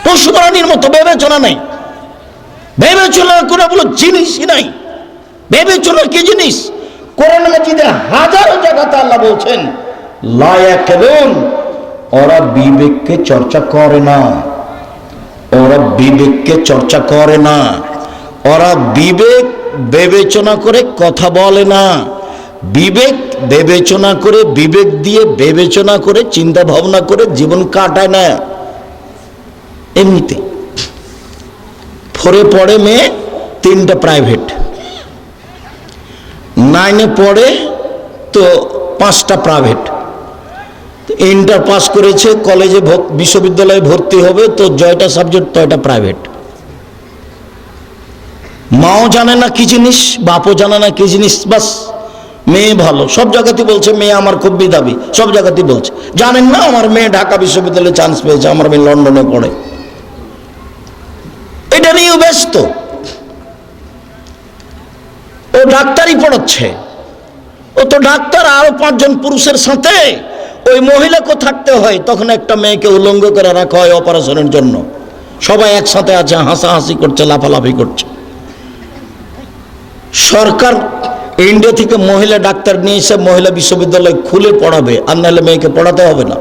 পশু প্রাণীর মতো। বিবেচনা নেই, বিবেচনা করে বলো জিনিসই নাই। বিবেচনা কি জিনিস? কোরআন মাজিদে হাজারো জায়গাতে আল্লাহ বলছেন লা ইয়াকিলুন, ওরা বিবেককে চর্চা করে না, ওরা বিবেককে চর্চা করে না, ওরা বিবেক বিবেচনা করে কথা বলে না, বিবেক বিবেচনা করে, বিবেক দিয়ে বিবেচনা করে, চিন্তা ভাবনা করে জীবন কাটায় না। এমনিতে 4-এ পড়ে মেয়ে, 3টা প্রাইভেট, 9-এ পড়ে তো 5টা প্রাইভেট। ইন্টার পাস করেছে, কলেজে বিশ্ববিদ্যালয়ে ভর্তি হবে, তো জয়টা সাবজেক্ট তয়টা প্রাইভেট। মাও জানে না কি জিনিস, বাপও জানে না কি জিনিস, বাস মেয়ে ভালো। সব জায়গাতেই বলছে মেয়ে আমার খুব মেধাবী, সব জায়গাতেই বলছে। জানেন না আমার মেয়ে ঢাকা বিশ্ববিদ্যালয়ে চান্স পেয়েছে, আমার মেয়ে লন্ডনে পড়ে। এটা নিয়েও ব্যস্ত। ও ডাক্তারি পড়াচ্ছে, ও তো ডাক্তার, আরো 5 জন পুরুষের সাথে ওই মহিলাকে থাকতে হয়। তখন একটা মেয়েকে উলঙ্গ করে রাখা হয় অপারেশনের জন্য। সবাই একসাথে আছে, হাসাহাসি করছে, লাফালাফি করছে। সরকার ইন্ডিয়া থেকে মহিলা ডাক্তার নিয়ে এসে মহিলা বিশ্ববিদ্যালয় খুলে পড়াবে, আর নাহলে মেয়েকে পড়াতে হবে না।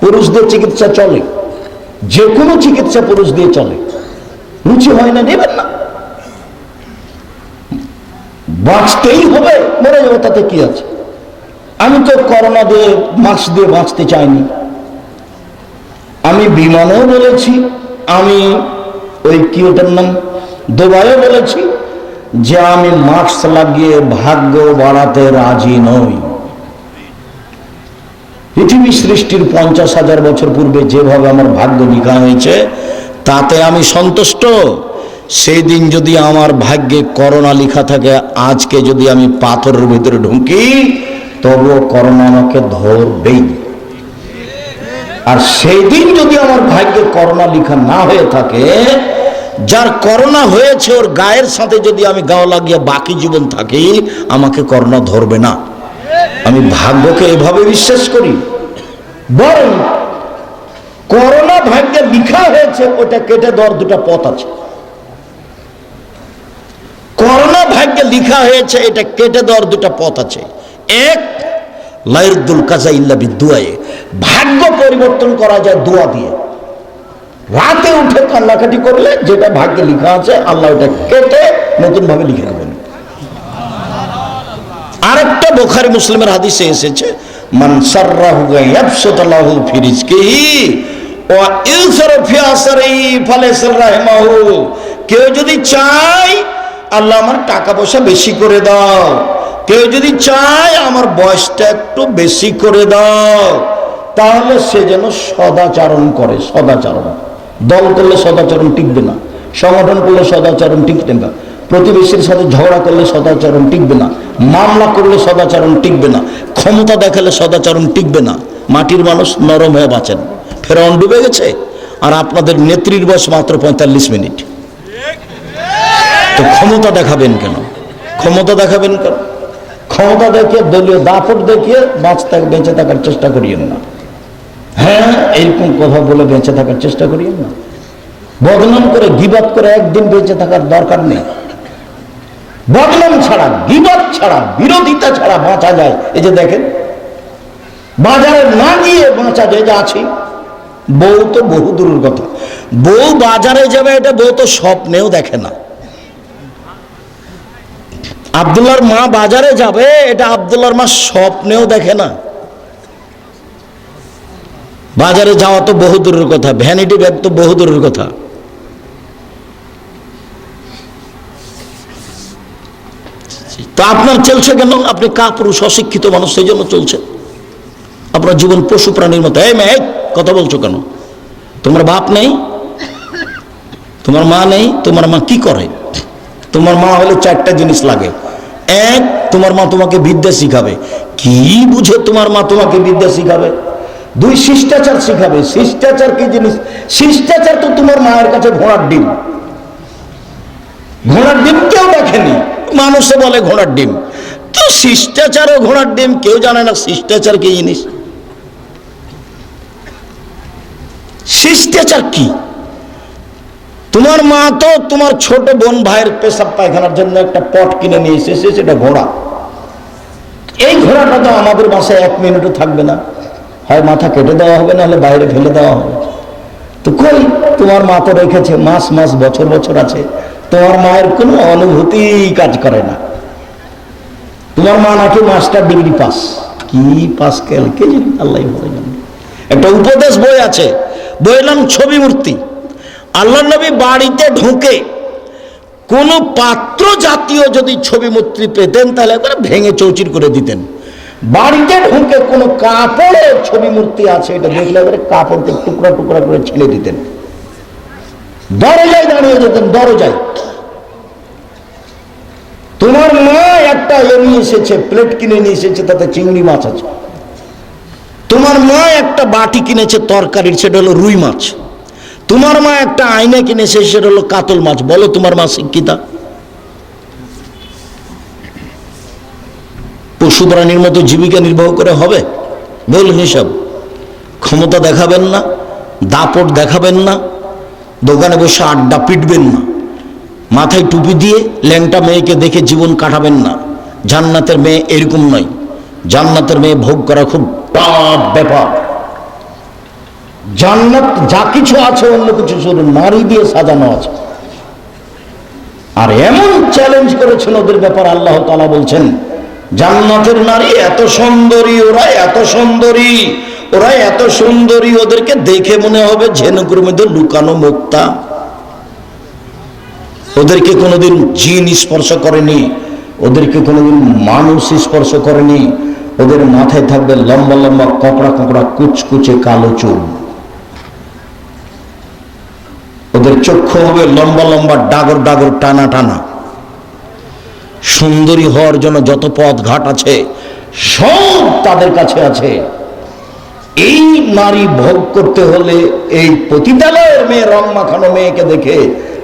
পুরুষদের চিকিৎসা চলে, যে কোনো চিকিৎসা পুরুষ দিয়ে চলে। রুচি হয় না, নেবেন না। বাঁচতেই হবে, মরে যাবো, তাতে কি আছে? আমি তো করোনা দিয়ে মাস্ক দিয়ে বাঁচতে চাইনি। আমি বিমানেও বলেছি, আমি ওই কি ওটার নাম দুবাইও বলেছি যে আমি মাস্ক লাগিয়ে ভাগ্য বাড়াতে রাজি নই। পৃথিবী সৃষ্টির 50,000 বছর পূর্বে যেভাবে আমার ভাগ্য লিখা হয়েছে তাতে আমি সন্তুষ্ট। সেই দিন যদি আমার ভাগ্যে করোনা লেখা থাকে, আজকে যদি আমি পাথরের ভিতরে ঢুকি, তবুও করোনা আমাকে ধরবেই। আর সেই দিন যদি আমার ভাগ্যে করোনা লেখা না হয়ে থাকে, যার করোনা হয়েছে ওর গায়ের সাথে যদি আমি গাও লাগিয়ে বাকি জীবন থাকি, আমাকে করোনা ধরবে না। আমি ভাগ্যকে এভাবে বিশ্বাস করি। বরং করোনা ভাগ্যে লেখা হয়েছে, ওটা কেটে দেওয়ার 2টা পথ আছে। করোনা ভাগ্যে লেখা হয়েছে, এটা কেটে দেওয়ার 2টা পথ আছে। এক, লাইরদুল কাজা ইল্লা বিদুআয়ে, ভাগ্য পরিবর্তন করা যায় দোয়া দিয়ে। রাতে উঠে কান্নাকাটি করলে যেটা ভাগ্যে লেখা আছে আল্লাহ ওটা কেটে নতুন ভাবে লিখে দেবেন। আরেকটা বুখারী মুসলিমের হাদিসে এসেছে, মান সাররাহু ইয়াবসুতাল্লাহু ফি রিজকিহি ওয়া ইউসরা ফি আসরিহি ফালাইসাল রাহিমাহু। কেউ যদি চায় আল্লাহ আমার টাকা পয়সা বেশি করে দাও, কেউ যদি চায় আমার বয়সটা একটু বেশি করে দাও, তাহলে সে যেন সদাচরণ করে। সদাচরণ, দল করলে সদাচরণ টিকবে না, সংগঠন করলে সদাচরণ টিকবে না, প্রতিবেশীর সাথে ঝগড়া করলে সদাচরণ টিকবে না, মামলা করলে সদাচরণ টিকবে না, ক্ষমতা দেখালে সদাচরণ টিকবে না। মাটির মানুষ নরম হয়ে বাঁচেন। ফেরাউন ডুবে গেছে, আর আপনাদের নেত্রীর বয়স মাত্র 45 মিনিট। তো ক্ষমতা দেখাবেন কেন? ক্ষমতা দেখাবেন কেন? ক্ষমতা দেখিয়ে, দলীয় দাপট দেখিয়ে বেঁচে থাকার চেষ্টা করিয়েন না। হ্যাঁ, এইরকম কথা বলে বেঁচে থাকার চেষ্টা করিয়েন না। বদনাম করে, গীবাত করে একদিন বেঁচে থাকার দরকার নেই। বদনাম ছাড়া, গীবাত ছাড়া, বিরোধিতা ছাড়া বাঁচা যায়। এই যে দেখেন, বাজারে না গিয়ে বাঁচা যায়, যে আছি। বউ তো বহু দূরের কথা, বউ বাজারে যাবে এটা বউ তো স্বপ্নেও দেখে না। আব্দুল্লাহর মা বাজারে যাবে এটা আব্দুল্লাহর মা স্বপ্নেও দেখে না। বাজারে যাওয়া তো বহু দূরের কথা, ভ্যানিটি ব্যাগ তো বহু দূরের কথা। তো আপনার চলছে কেন? আপনি কাপুরুষ, অশিক্ষিত মানুষ, সেই জন্য চলছে। আপনার জীবন পশু প্রাণীর মতো। এই মেয়ে, কথা বলছো কেন? তোমার বাপ নেই, তোমার মা নেই, তোমার মা কি করে? তোমার মা হলে 4টা জিনিস লাগে। এক, তোমার মা তোমাকে বিদ্যা শিখাবে। কি বুঝে তোমার মা তোমাকে বিদ্যা শিখাবে? 2, শিষ্টাচার শিখাবে। শিষ্টাচার কি জিনিস? শিষ্টাচার তো তোমার মায়ের কাছে ঘোড়ার ডিম। ঘোড়ার ডিম কেউ দেখেনি, মানুষে বলে ঘোড়ার ডিম। তো শিষ্টাচার ও ঘোড়ার ডিম কেউ জানে না শিষ্টাচার কি জিনিস। শিষ্টাচার কি? তোমার মা তো তোমার ছোট বোন ভাইয়ের পেশাব পায়খানার জন্য একটা পট কিনে নিয়ে এসেছে, সেটা ঘোড়া। এই ঘোড়াটা তো আমাদের বাসায় 1 মিনিটও থাকবে না, হয় মাথা কেটে দেওয়া হবে, নাহলে বাইরে ফেলে দেওয়া হবে। তো কই, তোমার মা তো রেখেছে, মাস মাস বছর বছর আছে। তোমার মায়ের কোনো অনুভূতি কাজ করে না। তোমার মা নাকি মাস্টার ডিগ্রি পাস, কি পাস কেল কে জানি, আল্লাহ ভালো জানে। একটা উপদেশ বই আছে, বইয়ের নাম ছবি মূর্তি। আল্লাহ নবী বাড়িতে ঢুকে কোনো পাত্র জাতীয় যদি ছবি মূর্তি পেতেন, তাহলে একবার ভেঙে চৌচির করে দিতেন। বাড়িতে ঢুকে কোনো কাপড়ের ছবি মূর্তি আছে এটা দেখলে এবারে কাপড়কে টুকরা টুকরা করে ছেড়ে দিতেন, দরজায় দাঁড়িয়ে যেতেন, দরজায়। তোমার মা একটা নিয়ে এসেছে, প্লেট কিনে নিয়ে এসেছে, তাতে চিংড়ি মাছ আছে। তোমার মা একটা বাটি কিনেছে তরকারির, সেটা হলো রুই মাছ। তোমার মা একটা আয়না কিনেছে, সেটা হলো কাতল মাছ। বলো তোমার মা শিক্ষিতা? পশু প্রাণীর মতো জীবিকা নির্বাহ করে হবে? বলুন হিসাব। ক্ষমতা দেখাবেন না, দাপট দেখাবেন না, দোকানে বসে আড্ডা পিটবেন না, মাথায় টুপি দিয়ে ল্যাংটা মেয়েকে দেখে জীবন কাটাবেন না। জান্নাতের মেয়ে এরকম নয়। জান্নাতের মেয়ে ভোগ করা খুব টাফ ব্যাপার। জান্নাত যা কিছু আছে অন্য কিছু শুধু নারী দিয়ে সাজানো আছে। আর এমন চ্যালেঞ্জ করেছেন ওদের ব্যাপার, আল্লাহ তাআলা বলছেন জান্নাতের নারী এত সুন্দরী, ওরা এত সুন্দরী, ওরা এত সুন্দরী, ওদেরকে দেখে মনে হবে ঝিনুকের মধ্যে লুকানো মুক্তা। ওদেরকে কোনোদিন জিন স্পর্শ করেনি, ওদেরকে কোনোদিন মানুষ স্পর্শ করেনি। ওদের মাথায় থাকবে লম্বা লম্বা কপড়া কপড়া কুচকুচে কালো চুল। ওদের চক্ষু হবে লম্বা লম্বা ডাগর ডাগর টানা টানা। সুন্দরী হওয়ার জন্য যত পথ ঘাট আছে সব তাদের কাছে আছে। এই নারী ভোগ করতে হলে এই পতিতালয়ের মেয়ে, রং মাখানো মেয়েকে দেখে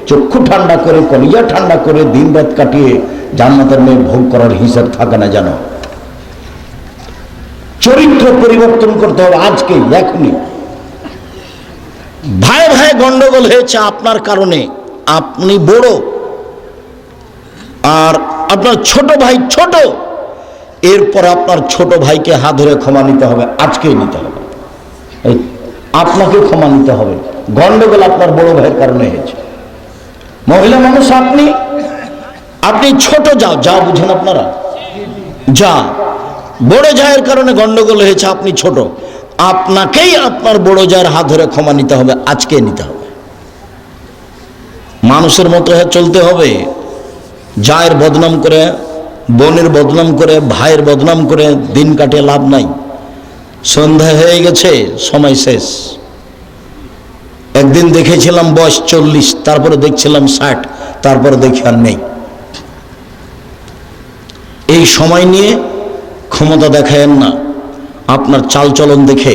চক্ষু ঠান্ডা করে, কলিজা ঠান্ডা করে দিন রাত কাটিয়ে জান্নাতের মেয়ে ভোগ করার হিসাব থাকে না জানো? চরিত্র পরিবর্তন করতে হবে আজকে, এখনই। ভাই ভাই গন্ডগোল হয়েছে আপনার কারণে। আপনি বড় আর আপনার ছোট ভাই ছোট, এরপর আপনার ছোট ভাইকে হাত ধরে ক্ষমা নিতে হবে, আজকেই নিতে হবে। আপনাকে ক্ষমা নিতে হবে। গন্ডগোল আপনার বড় ভাইয়ের কারণে হয়েছে। মহিলা মানুষ আপনি ছোট, যা বুঝেন আপনারা, যা বড় জায়ের কারণে গন্ডগোল হয়েছে, আপনি ছোট, আপনাকেই আপনার বড় জায়ের হাত ধরে ক্ষমা নিতে হবে, আজকে নিতে হবে। মানুষের মতো চলতে হবে। জায়ের বদনাম করে, বোনের বদনাম করে, ভাইয়ের বদনাম করে দিন কাটিয়ে লাভ নাই। সন্ধ্যা হয়ে গেছে, সময় শেষ। একদিন দেখেছিলাম বয়স 40, তারপরে দেখছিলাম 60, তারপরে দেখি আর নেই। এই সময় নিয়ে ক্ষমতা দেখায়েন না। আপনার চালচলন দেখে,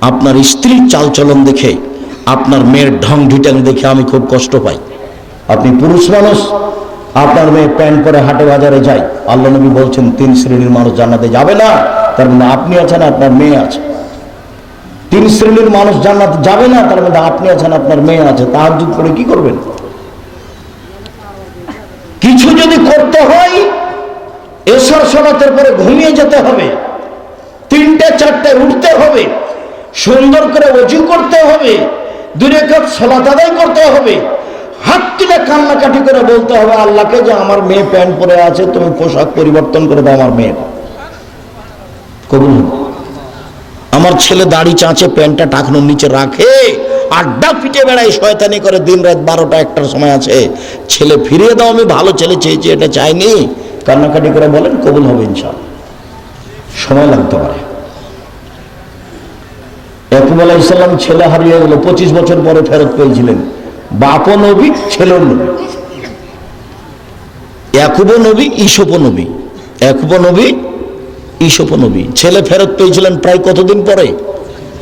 আপনার স্ত্রীর চালচলন দেখে, আপনার মেয়ের ঢং ঢিটাং দেখে আমি খুব কষ্ট পাই। আপনি পুরুষ মানুষ, আপনার মেয়ে প্যান্ট পরে হাটে বাজারে যায়, আল্লাহ নবী বলছেন 3 শ্রেণীর মানুষ জান্নাতে যাবে না। তার মানে আপনি আছেন, আপনার মেয়ে আছে। 3 শ্রেণীর মানুষ জান্নাতে যাবে না, তার মধ্যে আপনি আছেন, আপনার মেয়ে আছে। তাহাজ্জুদ করে কি করবেন? কিছু যদি করতে হয় এশার সালাতের পরে ঘুমিয়ে যেতে হবে, 3টে 4টায় উঠতে হবে, সুন্দর করে ওযু করতে হবে, 2 রাকাত সালাত আদায় করতে হবে, হাত তুলে কান্নাকাটি করে বলতে হবে আল্লাহকে যে আমার মেয়ে প্যান্ট পরে আছে, তুমি পোশাক পরিবর্তন করে দাও আমার মেয়ের। কবুল হবে। আমার ছেলে দাড়ি চাঁচে, প্যান্টটা টাকনোর নিচে রাখে, আড্ডা পিটে বেড়ায়, শয়তানি করে দিন রাত 12টা 1টার সময় আছে, ছেলে ফিরিয়ে দাও, আমি ভালো ছেলে চেয়েছি, এটা চাইনি, কান্নাকাটি করে বলেন, কবুল হবে ইনশাআল্লাহ। সময় লাগতে পারে। ইয়াকুব আলাইহিস সালাম ছেলে হারিয়ে গেল, 25 বছর পরে ফেরত পেয়েছিলেন। বাপও নবী, ছেলেও নবী। ইয়াকুবও নবী, ঈসুফও নবী। ইয়াকুবও নবী, ঈসুফও নবী। ছেলে ফেরত পেয়েছিলেন প্রায় কতদিন পরে?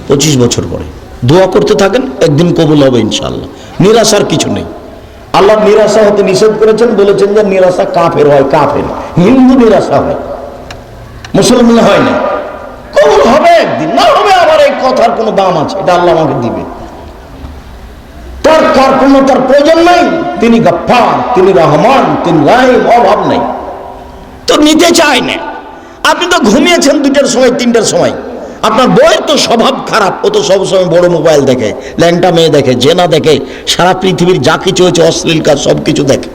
25 বছর পরে। দোয়া করতে থাকেন, একদিন কবুল হবে ইনশাআল্লাহ। নিরাশার কিছু নেই। আল্লাহ নিরাশা হতে নিষেধ করেছেন, বলেছেন যে নিরাশা কাফের হয়, কাফের হিন্দু নিরাশা হয়, মুসলমান হয় না। কবুল হবে একদিন, না হবে আবার এই কথার কোনো দাম আছে, এটা আল্লাহ আমাকে দিবে। তার কার্পণ্যতার প্রয়োজন নাই। তিনি গফফার, তিনি রহমান, তিনি রাহিম, অভাব নেই। তো নিতে চায় না। আপনি তো ঘুমিয়েছেন 2টার সময়, 3টার সময়। আপনার বউয়ের তো স্বভাব খারাপ, ও তো সবসময় বড় মোবাইল দেখে, ল্যাংটা মেয়ে দেখে, জেনা দেখে, সারা পৃথিবীর যা কিছু হয়েছে অশ্লীল কাজ সব কিছু দেখে।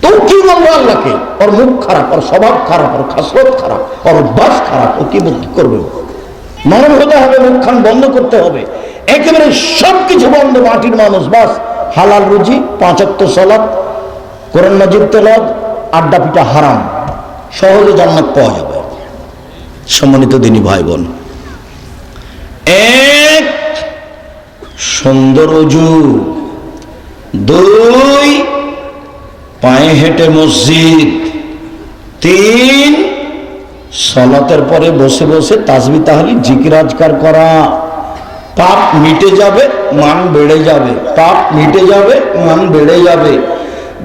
তো কি বলবো আল্লাহকে? ওর মুখ খারাপ, ওর স্বভাব খারাপ, ওর খাসলত খারাপ, ওর অভ্যাস খারাপ, ও কি করবে? নরম হতে হবে, মুখখান বন্ধ করতে হবে, একেবারে সবকিছু বন্ধ। মাটির মানুষ, বাস হালাল রুজি, 5 ওয়াক্ত সালাত, কোরআন মাজিদ তেলাওয়াত, আড্ডা পিটা হারাম, সহজে জান্নাত পাওয়া যাবে। সম্মানিত দিনী ভাই বোন, এক, সুন্দর ওযু, দুই, পায়ে হেঁটে মসজিদ, তিন, সালাতের পরে বসে বসে তাসবিহ তাহলিল জিকির আজকার করা। পাপ মিটে যাবে, মান বেড়ে যাবে, পাপ মিটে যাবে, মান বেড়ে যাবে।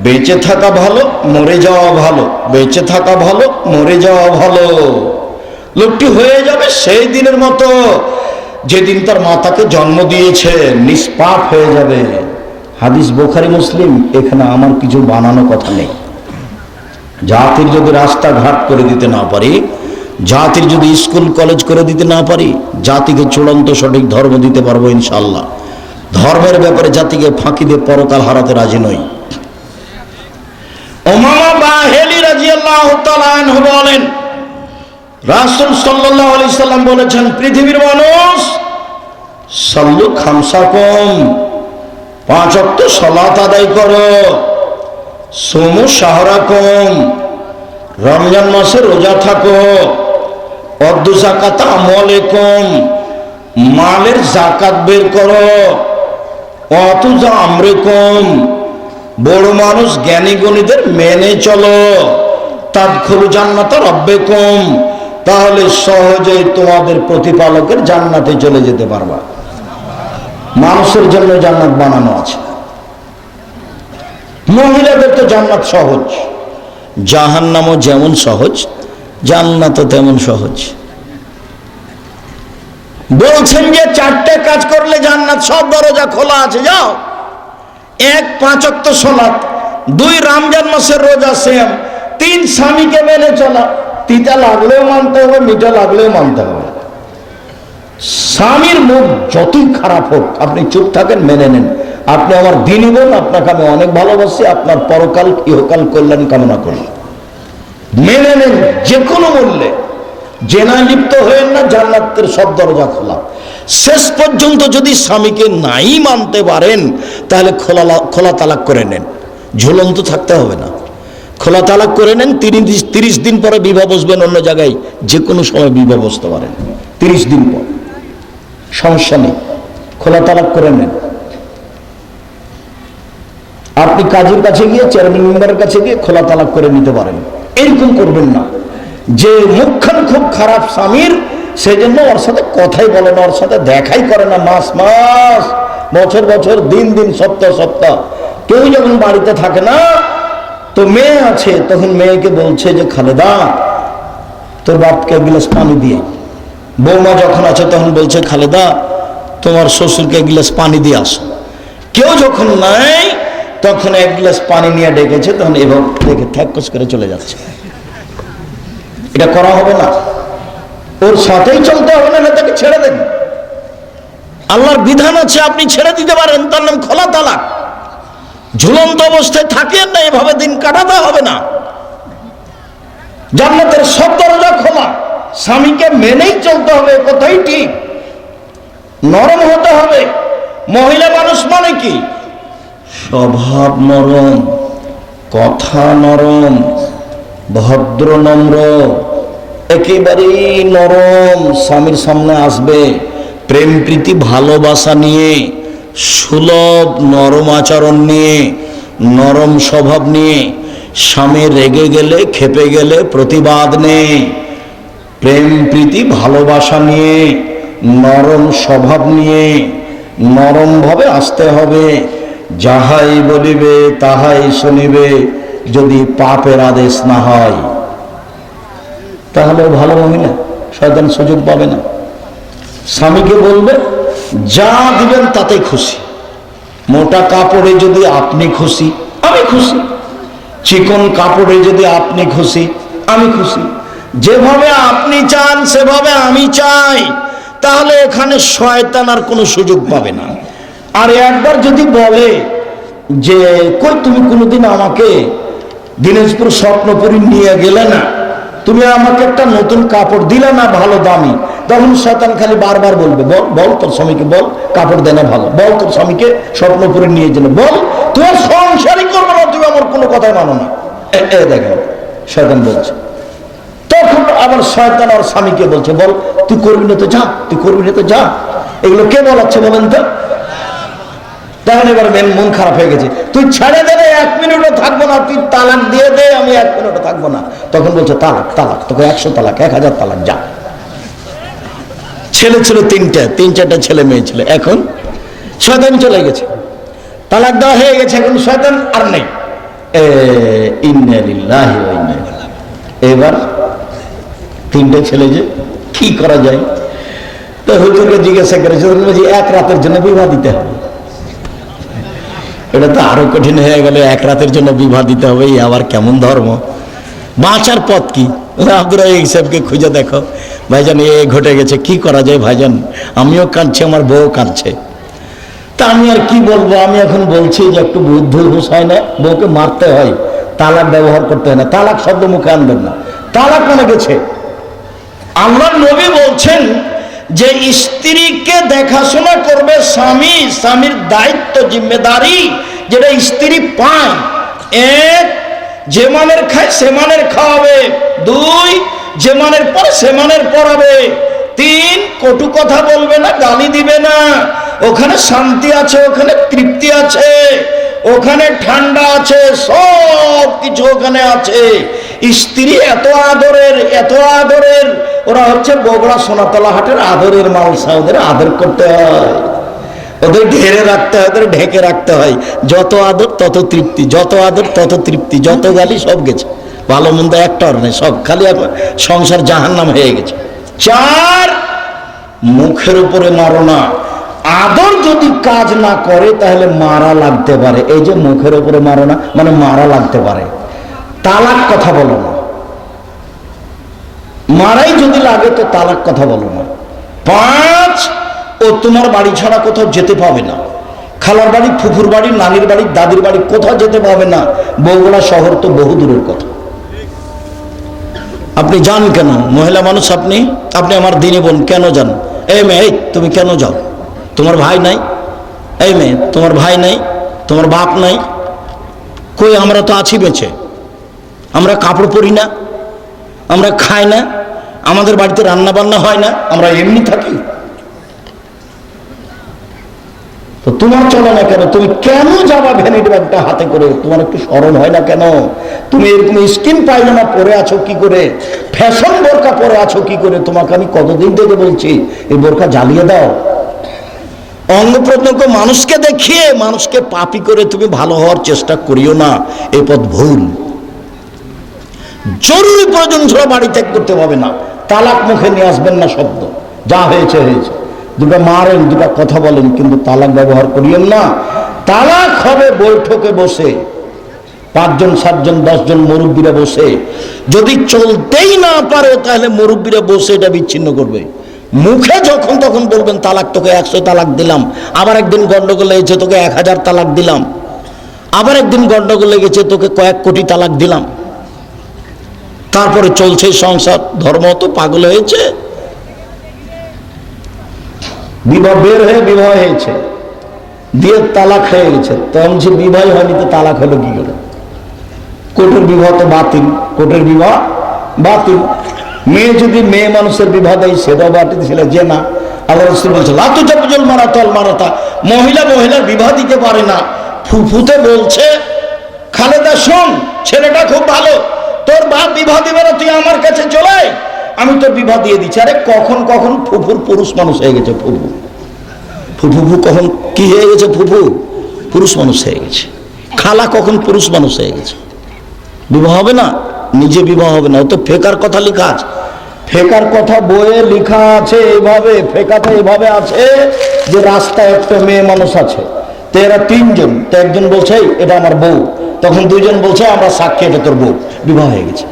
বেঁচে থাকা ভালো, মরে যাওয়া ভালো, বেঁচে থাকা ভালো, মরে যাওয়া ভালো। লোকটি হয়ে যাবে সেই দিনের মতো যেদিন তার মাতাকে জন্ম দিয়েছে, নিষ্পাপ হয়ে যাবে। হাদিস বুখারী মুসলিম, এখানে আমার কিছু বানানো কথা নেই। জাতির যদি রাস্তাঘাট করে দিতে না পারি, জাতির যদি স্কুল কলেজ করে দিতে না পারি, জাতিকে চূড়ান্ত সঠিক ধর্ম দিতে পারবো ইনশাআল্লাহ। ধর্মের ব্যাপারে জাতিকে ফাঁকি দিয়ে পরকাল হারাতে রাজি নই। উমামা বাহিলি রাদিয়াল্লাহু তাআলা আনহু বলেন, রাসূল সাল্লাল্লাহু আলাইহি সাল্লাম বলেছেন, পৃথিবীর মানুষ সাল্লু খামসাকুম, 5 ওয়াক্ত সালাত আদায় করো, সুমু শাহরাকুম, রমজান মাসে রোজা থাকো, অদ্দু যাকাত আমওয়ালিকুম, মালের যাকাত বের করো, অতুজা আমরিকুম, বড় মানুষ জ্ঞানী গুণীদের মেনে চলো, তাদখুলু জান্নাতা রাব্বিকুম, তাহলে সহজেই তোমাদের প্রতিপালকের জান্নাতে চলে যেতে পারবা। মানুষের জন্য জান্নাত বানানো আছে, মহিলাদের তো জান্নাত সহজ, জাহান্নামও যেমন সহজ, জান্নাতও তেমন সহজ। বলছেন যে 4টে কাজ করলে জান্নাত, সব দরজা খোলা আছে, যাও। 1, 5 ওয়াক্ত সালাত, 2, রমজান মাসের রোজা, সেম। 3, স্বামীকে মেনে চলা, তিতা লাগলেও মানতে হবে, মিঠা লাগলেও মানতে হবে। স্বামীর মুখ যতই খারাপ হোক, আপনি চুপ থাকেন, মেনে নেন। আপনি আমার দিনী বোন, আপনাকে আমি অনেক ভালোবাসি, আপনার পরকাল ইহকাল কল্যাণ কামনা করি, মেনে নেন যে কোনো মূল্যে। জেনায় লিপ্ত হয়েন না, জান্নাতের সব দরজা খোলা। শেষ পর্যন্ত যদি স্বামীকে নাই মানতে পারেন, তাহলে খোলা তালাক করে নেন, ঝুলন্ত থাকতে হবে না। খোলা তালাক করে নেন, 30 দিন পরে বিবাহ বসবেন অন্য জায়গায়, যে কোনো সময় বিবাহ বসতে পারেন 30 দিন পর, সমস্যা নেই, খোলা তালাক করে নেন। আপনি কাজীর কাছে গিয়ে, চেয়ারম্যান মেম্বারের কাছে গিয়ে খোলা তালাক করে নিতে পারেন। এরকম করবেন না যে মুখখান খুব খারাপ স্বামীর, সেই জন্য ওর সাথে কথাই বলে না, ওর সাথে দেখাই করে না, মাস মাস, বছর বছর, দিন দিন, সপ্তাহ সপ্তাহ। কেউ যখন বাড়িতে থাকে না, তো মেয়ে আছে, তখন মেয়েকে বলছে যে খালেদা, তোর বাপকে 1 গ্লাস পানি দিয়ে। বৌমা যখন আছে তখন বলছে খালেদা, তোমার শ্বশুরকে 1 গ্লাস পানি দিয়ে আসো। কেউ যখন নাই, তখন 1 গ্লাস পানি নিয়ে ডেকেছে, তখন এভাবে দেখে ঠ্যাকস করে চলে যাচ্ছে। এটা করা হবে না, ওর সাথেই চলতে হবে, না তাকে ছেড়ে দেন। আল্লাহর বিধান আছে, আপনি ছেড়ে দিতে পারেন, তার নাম খোলা তালাক। ঝুলন্ত অবস্থায় থাকেন না, এভাবে দিন কাটাতে হবে না। জান্নাতের সব দরজা খোলা, স্বামীকে মেনেই চলতে হবে, কথাই ঠিক। নরম হতে হবে। মহিলা মানুষ মানে কি? স্বভাব নরম, কথা নরম, ভদ্র নম্র, একেবারেই নরম। স্বামীর সামনে আসবে প্রেম প্রীতি ভালোবাসা নিয়ে, সুলভ নরম আচরণ নিয়ে, নরম স্বভাব নিয়ে। স্বামী রেগে গেলে, খেপে গেলে প্রতিবাদ নেই, প্রেম প্রীতি ভালোবাসা নিয়ে, নরম স্বভাব নিয়ে, নরম ভাবে আসতে হবে। যাহাই বলিবে তাহাই শুনিবে, যদি পাপের আদেশ না হয়। তাহলে ভালো মহিলা, শয়তান সুযোগ পাবে না। স্বামীকে বলবে যা দিবেন তাতে খুশি। মোটা কাপড়ে যদি আপনি খুশি, আমি খুশি। চিকন কাপড়ে যদি আপনি খুশি, আমি খুশি। যেভাবে আপনি চান সেভাবে আমি চাই, তাহলে এখানে শয়তান আর কোনো সুযোগ পাবে না। আর একবার যদি বলে যে কই তুমি কোনোদিন আমাকে দিনাজপুর স্বপ্নপুরী নিয়ে গেলে না, তুমি আমাকে একটা নতুন কাপড় দিলে না ভালো দামি, তখন শয়তান খালি বারবার বলবে বল বল তোর স্বামীকে বল কাপড় দেনা ভালো, বল তোর স্বামীকে স্বপ্নপুরী নিয়ে গেলে, বল তোমার সংসারই করবো না, তুমি আমার কোনো কথাই মানো না। দেখেন শয়তান বলছে। তো তখন আবার শয়তান আর স্বামীকে বলছে, বল তুই করবি না তো যা, তুই করবি না তো যা। এগুলো কে বলাচ্ছে বলেন তো? তখন এবার মন খারাপ হয়ে গেছে, তুই ছেড়ে দে, 1 মিনিটও থাকবো না, তুই তালাক দিয়ে দে, আমি 1 মিনিটও থাকবো না। তখন বলছে তালাক, তালাক, তোকে 100 তালাক, 1000 তালাক, যা। ছেলে ছিল 3-4টা ছেলে মেয়ে ছিল। এখন শয়তান চলে গেছে, তালাক দেওয়া হয়ে গেছে, এখন শয়তান আর নেই। ইন্না লিল্লাহি ওয়া ইন্না ইলাইহি রাজিউন। এবার 3টে ছেলে, যে কি করা যায়? তো হুজুরকে জিজ্ঞাসা করেছে, বলছি 1 রাতের জন্য বিবাহ দিতে হবে। এটা তো আরো কঠিন হয়ে গেল, 1 রাতের জন্য বিবাহ দিতে হবে, এই আবার কেমন ধর্ম? বাঁচার পথ কি? আব্দুর রাজ্জাক সাহেবকে খুঁজে দেখো, ভাইজান এ ঘটে গেছে, কি করা যায় ভাইজান? আমিও কাঁদছি, আমার বউ কাঁদছে। তা আমি আর কি বলবো? আমি এখন বলছি যে একটু বুদ্ধ হুসায় না, বউকে মারতে হয়, তালাক ব্যবহার করতে হয় না, তালাক শব্দ মুখে আনবেন না, তালাক মানে গেছে। আল্লাহর নবী বলছেন যে স্ত্রীকে দেখাশোনা করবে স্বামী, স্বামীর দায়িত্ব, জিম্মেদারি যেটা স্ত্রী পায়। 1, যে মানের খায় সে মানের খাওয়াবে। 2, যে মানের পরে সে মানের পড়াবে। 3, কটু কথা বলবে না, গালি দিবে না। ওখানে শান্তি আছে, ওখানে তৃপ্তি আছে, ওখানে ঠান্ডা আছে, সব কিছু ওখানে আছে। স্ত্রী এত আদরের, এত আদরের, ওরা হচ্ছে বগুড়া সোনাতলা হাটের আদরের মালসা, ওদের আদর করতে হয়, ওদের ঘেরে রাখতে হয়, ওদের ঢেকে রাখতে হয়। যত আদর তত তৃপ্তি, যত আদর তত তৃপ্তি, যত গালি সব গেছে, ভালো মন্দ একটার নেই, সব খালি সংসার জাহান্নাম হয়ে গেছে। 4, মুখের উপরে মারো না। আদর যদি কাজ না করে তাহলে মারা লাগতে পারে। এই যে মুখের উপরে মারো না মানে মারা লাগতে পারে। তালাক কথা বলো না, মারাই যদি লাগে তো তালাক কথা বলো না। 5, ও তোমার বাড়ি ছাড়া কোথাও যেতে পাবে না। খালার বাড়ি, ফুফুর বাড়ি, নানির বাড়ি, দাদির বাড়ি কোথাও যেতে পাবে না। বগুড়া শহর তো বহু দূরের কথা। আপনি যান কেন? মহিলা মানুষ আপনি, আপনি আমার দিনে বোন, কেন যান? এই মেয়ে, তুমি কেন যাও? তোমার ভাই নাই? এই মেয়ে, তোমার ভাই নাই, তোমার বাপ নাই? কই, আমরা তো আছি বেঁচে, আমরা কাপড় পরি না, আমরা খাই না, আমাদের বাড়িতে রান্না বান্না হয় না, আমরা এমনি থাকি। তো তোমার চলে না কেন? তুমি কেন যাবা ভ্যানিটি ব্যাগটা হাতে করে? তোমার একটু শরম হয় না কেন? তুমি এরকম স্কিন পায়জামা পরে আছো কি করে? ফ্যাশন বোরকা পরে আছো কি করে? তোমাকে আমি কতদিন থেকে বলছি এই বোরকা জ্বালিয়ে দাও। অঙ্গ প্রত্যঙ্গ মানুষকে দেখিয়ে মানুষকে পাপী করে তুমি ভালো হওয়ার চেষ্টা করিও না, এই পথ ভুল। জরুরি প্রয়োজন ছাড়া বাড়ি ত্যাগ করতে হবে না। তালাক মুখে নিয়ে আসবেন না শব্দ, যা হয়েছে হয়েছে। 2টা মারেন, 2টা কথা বলেন, কিন্তু তালাক ব্যবহার করিয়েন না। তালাক হবে বৈঠকে বসে, 5 জন 7 জন 10 জন মুরব্বীরা বসে। যদি চলতেই না পারে তাহলে মুরব্বীরা বসে এটা বিচ্ছিন্ন করবে। মুখে যখন তখন বলবেন তালাক, তোকে 100 তালাক দিলাম। আবার একদিন গন্ডগোল লেগেছে, তোকে 1000 তালাক দিলাম। আবার একদিন গন্ডগোল লেগেছে, তোকে কয়েক কোটি তালাক দিলাম। তারপরে চলছে সংসার। ধর্ম তো পাগল হয়েছে। বিবাহ বের হয়ে বিবাহ হয়েছে, দিয়ে তালাক হয়ে গেছে। তখন যে বিবাহ হয়নি তো তালাক হলো কি করে? কোর্টের বিবাহ তো বাতিল, কোর্টের বিবাহ বাতিল। মেয়ে যদি মেয়ে মানুষের বিবাহ দেয় সেটাও বাতিল, সেটা যে না। আল্লাহ রাসূল বলছে লাতু জাবজুল মারাতাল মারাতা, মহিলা মহিলার বিবাহ দিতে পারে না। ফুফুতে বলছে খালেদা শোন, ছেলেটা খুব ভালো, তোর বাপ বিবাহ দিবে না, তুই আমার কাছে চলে আয়, আমি তোর বিবাহ দিয়ে দিচ্ছি। আরে কখন কখন ফুফুর পুরুষ মানুষ হয়ে গেছে। ফুফু ফুফু কখন কি হয়ে গেছে? ফুফু পুরুষ মানুষ হয়ে গেছে। খালা কখন পুরুষ মানুষ হয়ে গেছে। বিবাহ হবে না, নিজে বিবাহ হবে না। ও তো ফেকার কথা লেখা আছে, ফেকার কথা বইয়ে লেখা আছে এইভাবে। ফেকাতে এইভাবে আছে যে রাস্তায় একটা মেয়ে মানুষ আছে, তো এরা 3 জন, তো একজন বলছে এটা আমার বউ, তখন 2 জন বলছে আমরা সাক্ষী এটা তোর বউ, বিবাহ হয়ে গেছে।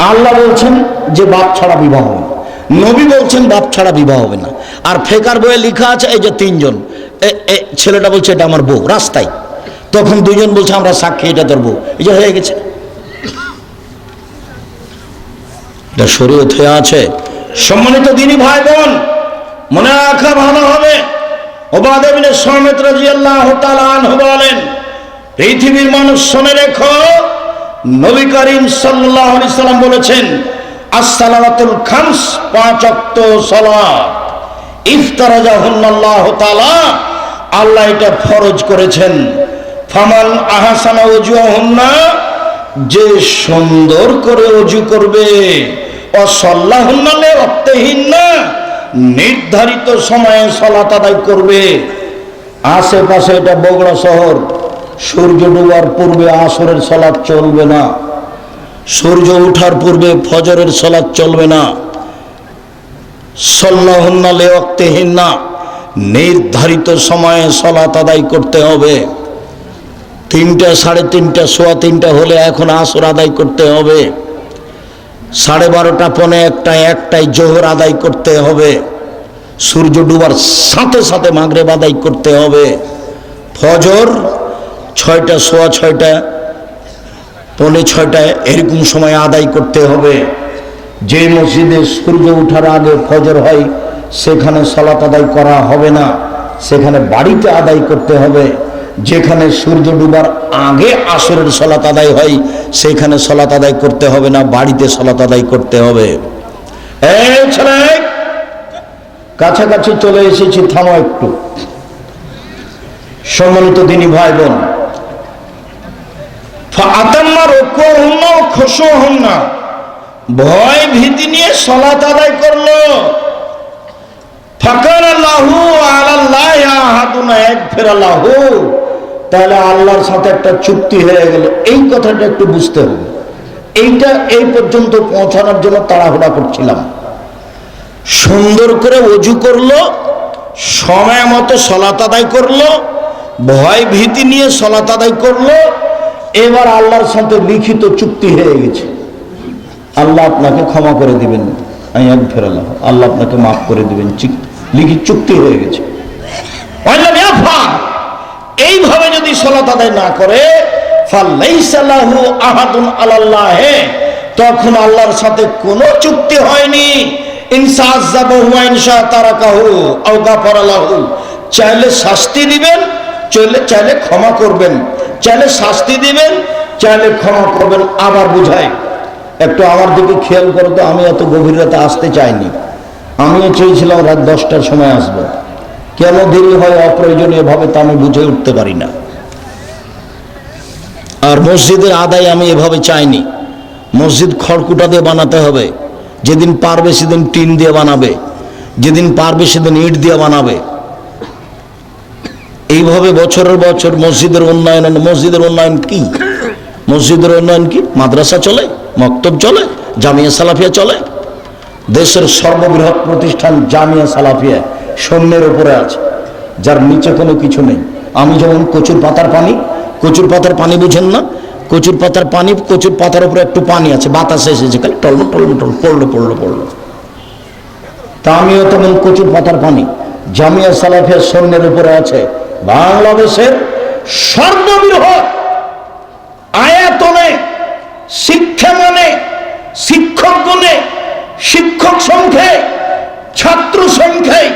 আল্লাহ বলছেন যে বাপ ছাড়া বিবাহ হবে না, নবী বলছেন বাপ ছাড়া বিবাহ হবে না। আর ফেকার বইয়ে লেখা আছে এই যে 3 জন, ছেলেটা বলছে এটা আমার বউ রাস্তায়, তখন 2 জন বলছে আমরা সাক্ষী এটা তোর বউ, এই যে হয়ে গেছে। এটা শরীয়ত হয়ে আছে। সম্মানিত দিনী ভাই বোন, মনে রাখা ভালো হবে। ওবাদা ইবনে সামিত রাদিয়াল্লাহু তাআলা আনহু বলেন, পৃথিবীর মানুষ শুনে রেখো, নবী করিম সাল্লাল্লাহু আলাইহি সাল্লাম বলেছেন, as-salawatul khams, 5 ওয়াক্ত সালাত, ইফতারাজাহুন্নাল্লাহু তাআলা, আল্লাহ এটা ফরজ করেছেন। ফামান আহসানা ওযুহুন্না, যে সুন্দর করে ওযু করবে, ওয়াসাল্লাহুন্না লিওয়াক্তিহিন্না, নির্ধারিত সময়ে সালাত আদায় করবে। আশেপাশে এটা বগুড়া শহর, সূর্য ডোবার পূর্বে আসরের সালাত চলবে না, সূর্য ওঠার পূর্বে ফজরের সালাত চলবে না। সাল্লাহুন্না লিওয়াক্তিহিন্না, নির্ধারিত সময়ে সালাত আদায় করতে হবে। 3টা, 3:30, 3:15 হলে এখন আসর আদায় করতে হবে। 12:30, 1:45, 1টায় জোহর আদায় করতে হবে। সূর্য ডুবার সাথে সাথে মাগরিব আদায় করতে হবে। ফজর 6টা, 6:15, 5:45 এরকম সময় আদায় করতে হবে। যে মসজিদে সূর্য ওঠার আগে ফজর হয় সেখানে সালাত আদায় করা হবে না, সেখানে বাড়িতে আদায় করতে হবে। যেখানে সূর্য ডুবার আগে আসরের সালাত আদায় হয় সেখানে সালাত আদায় করতে হবে না, বাড়িতে সালাত আদায় করতে হবে। এই ছেলে, কাছাকাছি চলে এসেছি, থামো একটু। সম্মানিত দিনী ভাই বোন, ফাতাম্মা রুকুহুন্না ওয়া খুশুহুন্না, ভয় ভীতি নিয়ে সালাত আদায় করলো। ফাকানা লাহু আলাল্লাহি আহাদুন ইয়াগফিরা লাহু, তাহলে আল্লাহর সাথে একটা চুক্তি হয়ে গেল। এই কথাটা একটু বুঝতে হবে। এইটা এই পর্যন্ত পৌঁছানোর জন্য তাড়াহুড়া করছিলাম। সুন্দর করে ওযু করলো, সময় মতো সালাত আদায় করলো, ভয় ভীতি নিয়ে সালাত আদায় করলো। এবার আল্লাহর সাথে লিখিত চুক্তি হয়ে গেছে। আল্লাহ আপনাকে ক্ষমা করে দিবেন, আল্লাহ আপনাকে মাফ করে দিবেন, লিখিত চুক্তি হয়ে গেছে। এইভাবে যদি সালাত আদায় না করে, ফালাইসা লাহু আহাদুন আলাল্লাহ, তখন আল্লাহর সাথে কোনো চুক্তি হয়নি। ইনসা আযাবাহু ওয়া ইনসা তারাকাহু আও গাফারা লাহু, চাইলে শাস্তি দিবেন, চাইলে ক্ষমা করবেন, চাইলে শাস্তি দিবেন, চাইলে ক্ষমা করবেন। আবার বুঝাই, একটু আমার দিকে খেয়াল করো তো। আমি এত গভীর রাতে আসতে চাইনি, আমিও চেয়েছিলাম রাত 10টার সময় আসব। কেন দেরি হয় অপ্রয়োজনীয় ভাবে তা আমি বুঝে উঠতে পারি না। আর মসজিদের আদায় আমি এভাবে চাইনি। মসজিদ খড়কুটা দিয়ে বানাতে হবে, যেদিন পারবে সেদিন টিন দিয়ে বানাবে, যেদিন পারবে সেদিন ইট দিয়ে বানাবে। এইভাবে বছরের বছর মসজিদের উন্নয়ন। মসজিদের উন্নয়ন কি? মসজিদের উন্নয়ন কি? মাদ্রাসা চলে, মক্তব চলে, জামিয়া সালাফিয়া চলে। দেশের সর্ববৃহৎ প্রতিষ্ঠান জামিয়া সালাফিয়া শূন্যের উপরে আছে, যার নিচে কোনো কিছু নেই। আমি যেমন কচুর পাতার পানি, কচুর পাতার পানি বুঝেন না? কচুর পাতার পানি, কচুর পাতার উপরে একটু পানি আছে, বাতাসে এসেছে, খালি টলমো টলমো টল, পড়লো। তা আমিও তেমন কচুর পাতার পানি, জামিয়া সালাফিয়া শূন্যের উপরে আছে। বাংলাদেশের সর্ববৃহৎ আয়াতনে, শিক্ষা মানে, শিক্ষক গুণে, শিক্ষক সংখ্যায়, ছাত্র সংখ্যায়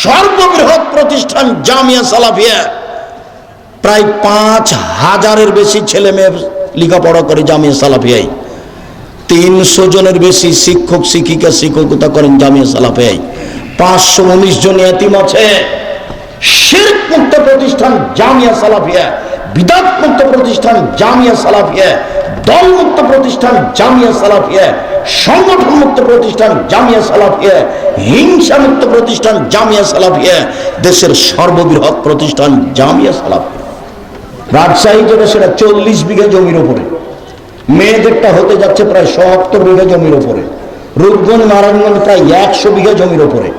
সর্ববৃহৎ প্রতিষ্ঠান জামিয়া সালাফিয়া। প্রায় 5000-এর বেশি ছেলে মেয়ে লেখাপড়া করে জামিয়া সালাফিয়ায়। 300 জনের বেশি শিক্ষক শিক্ষিকা শিক্ষকতা করেন জামিয়া সালাফিয়ায়। 519 জন ইয়াতিম আছে। শিরক মুক্ত প্রতিষ্ঠান জামিয়া সালাফিয়া, বিদআত মুক্ত প্রতিষ্ঠান জামিয়া সালাফিয়া, দল মুক্ত প্রতিষ্ঠান জামিয়া সালাফিয়া, সংগঠন মুক্ত প্রতিষ্ঠান জামিয়া সালাফিয়া, হিংসা মুক্ত প্রতিষ্ঠান জামিয়া সালাফিয়া, দেশের সর্ববৃহৎ প্রতিষ্ঠান জামিয়া সালাফিয়া। রাজশাহী যেটা, সেটা 40 বিঘা জমির উপরে। মেয়েদেরটা হতে যাচ্ছে প্রায় 70 বিঘা জমির উপরে। রূপগঞ্জ নারায়ণগঞ্জ প্রায় 100 বিঘা জমির উপরে।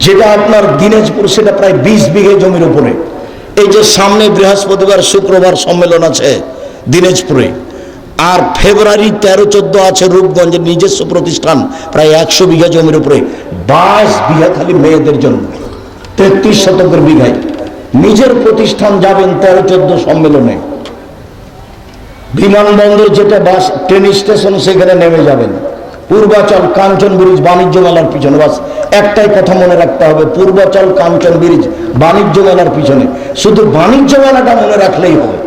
যেটা আপনার দিনাজপুর, সেটা প্রায় 20 বিঘা জমির উপরে। এই যে সামনে বৃহস্পতিবার শুক্রবার সম্মেলন আছে দিনাজপুরে, আর ফেব্রুয়ারি 13-14 আছে রূপগঞ্জের নিজস্ব প্রতিষ্ঠান প্রায় 100 বিঘা জমির উপরে। 22 বিঘা খালি মেয়েদের জন্য, 33 শতকের বিঘায় নিজের প্রতিষ্ঠান যাবেন 13-14 সম্মেলনে। বিমানবন্দর যেটা বাস ট্রেন স্টেশন, সেখানে নেমে যাবেন। পূর্বাচল কাঞ্চন ব্রিজ বাণিজ্য মেলার পিছনে, বাস একটাই কথা মনে রাখতে হবে, পূর্বাচল কাঞ্চন ব্রিজ বাণিজ্য মেলার পিছনে। শুধু বাণিজ্য মেলাটা মনে রাখলেই হবে।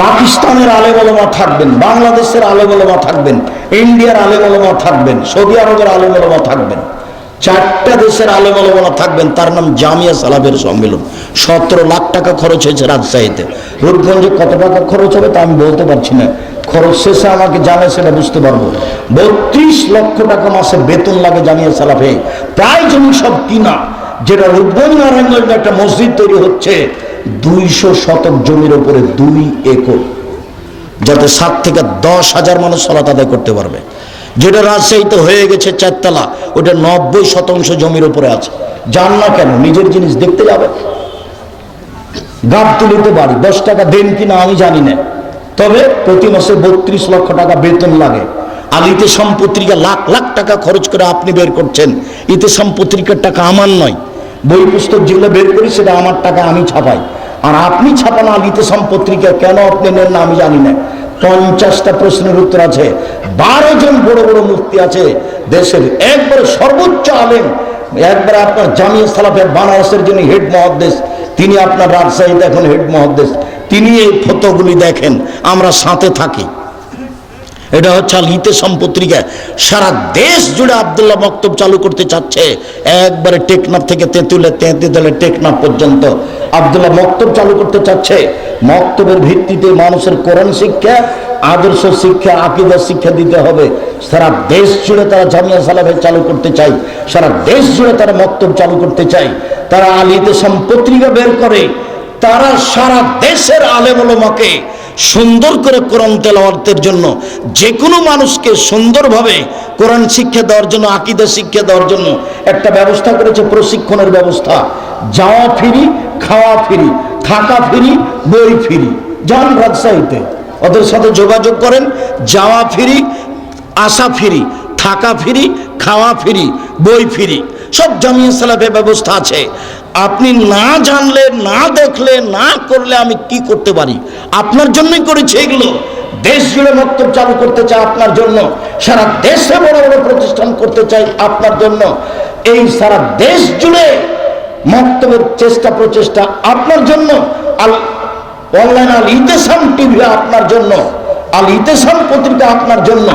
পাকিস্তানের আলেম ওলামা থাকবেন, বাংলাদেশের আলেম ওলামা থাকবেন, ইন্ডিয়ার আলেম ওলামা থাকবেন, সৌদি আরবের আলেম ওলামা থাকবেন, 4টা দেশের আলেম ওলামা থাকবেন। তার নাম জামিয়া সালাফের সম্মেলন। 17 লাখ টাকা খরচ হয়েছে রাজশাহীতে। রূপগঞ্জে কত টাকা খরচ হবে তা আমি বলতে পারছি না, খরচ শেষে আমাকে জানে সেটা বুঝতে পারবো। 32 লক্ষ টাকা মাসে বেতন লাগে জামিয়া সালাফে। প্রায় জমি সব কিনা, যেটা রূপগঞ্জ নারায়ণগঞ্জে একটা মসজিদ তৈরি হচ্ছে 200 শতক জমির উপরে 2 একর, যাতে 7 থেকে 10,000 মানুষ সালাত আদায় করতে পারবে। যেটা রাজশাহীতে হয়ে গেছে 4 তলা, ওটা 90% জমির উপরে আছে। যান না কেন, নিজের জিনিস দেখতে যাবে। গাবতলিতে বাড়ি, 10 টাকা দেন কিনা আমি জানি না, তবে প্রতি মাসে 32 লক্ষ টাকা বেতন লাগে। আর ইতেসাম পত্রিকা লাখ লাখ টাকা খরচ করে আপনি বের করছেন। ইতেসাম পত্রিকার টাকা আমার নয়, বই পুস্তক যেগুলো বের করি সেটা আমার টাকা, আমি ছাপাই। আর আপনি ছাপানো আল ইতেসাম পত্রিকা কেন আপনি নেন না আমি জানি না। 50টা প্রশ্নের উত্তর আছে। 12 জন বড় বড় মুফতি আছে দেশের, একবারে সর্বোচ্চ আলেম। একবারে আপনার জামিয়া সালাফের বানারসের যিনি হেড মুহাদ্দিস, তিনি আপনার রাজশাহীতে এখন হেড মুহাদ্দিস, তিনি এই ফতোগুলি দেখেন, আমরা সাথে থাকি। এটা হচ্ছে আল ইতেসাম পত্রিকা। সারা দেশ জুড়ে আব্দুল্লাহ মক্তব চালু করতে চাচ্ছে। একবারে টেকনাফ থেকে তেঁতুলে টেকনাফ পর্যন্ত আব্দুল্লাহ মক্তব চালু করতে চাচ্ছে। মক্তবের ভিত্তিতে মানুষের কোরআন শিক্ষা, আদর্শ শিক্ষা, আকীদা শিক্ষা দিতে হবে। সারা দেশ জুড়ে তারা জামিয়া সালাফে চালু করতে চায়, সারা দেশ জুড়ে তারা মক্তব চালু করতে চায়। তারা আল ইতেসাম পত্রিকা বের করে, তারা সারা দেশের আলেম ওলামাকে সুন্দর করে কোরআন তেলাওয়াতের জন্য, যে কোনো মানুষকে সুন্দরভাবে কোরআন শিক্ষা দেওয়ার জন্য, আকীদা শিক্ষা দেওয়ার জন্য একটা ব্যবস্থা করেছে, প্রশিক্ষণের ব্যবস্থা। যাওয়া ফ্রি, খাওয়া ফ্রি, থাকা ফ্রি, বই ফ্রি। যান রাজশাহীতে, ওদের সাথে যোগাযোগ করেন। যাওয়া ফ্রি, আসা ফ্রি, থাকা ফ্রি, খাওয়া ফ্রি, বই ফ্রি, সব জামিয়া সালাফে ব্যবস্থা আছে। আপনি না জানলে, না দেখলে, না করলে আমি কি করতে পারি? আপনার জন্যই করেছি এগুলো। দেশ জুড়ে মক্তব চালু করতে চাই আপনার জন্য, সারা দেশে বড় বড় প্রতিষ্ঠান করতে চাই আপনার জন্য। এই সারা দেশ জুড়ে মক্তবের চেষ্টা প্রচেষ্টা আপনার জন্য। অনলাইন আল ইতেসাম টিভি আপনার জন্য, আল ইতেসাম পত্রিকা আপনার জন্য,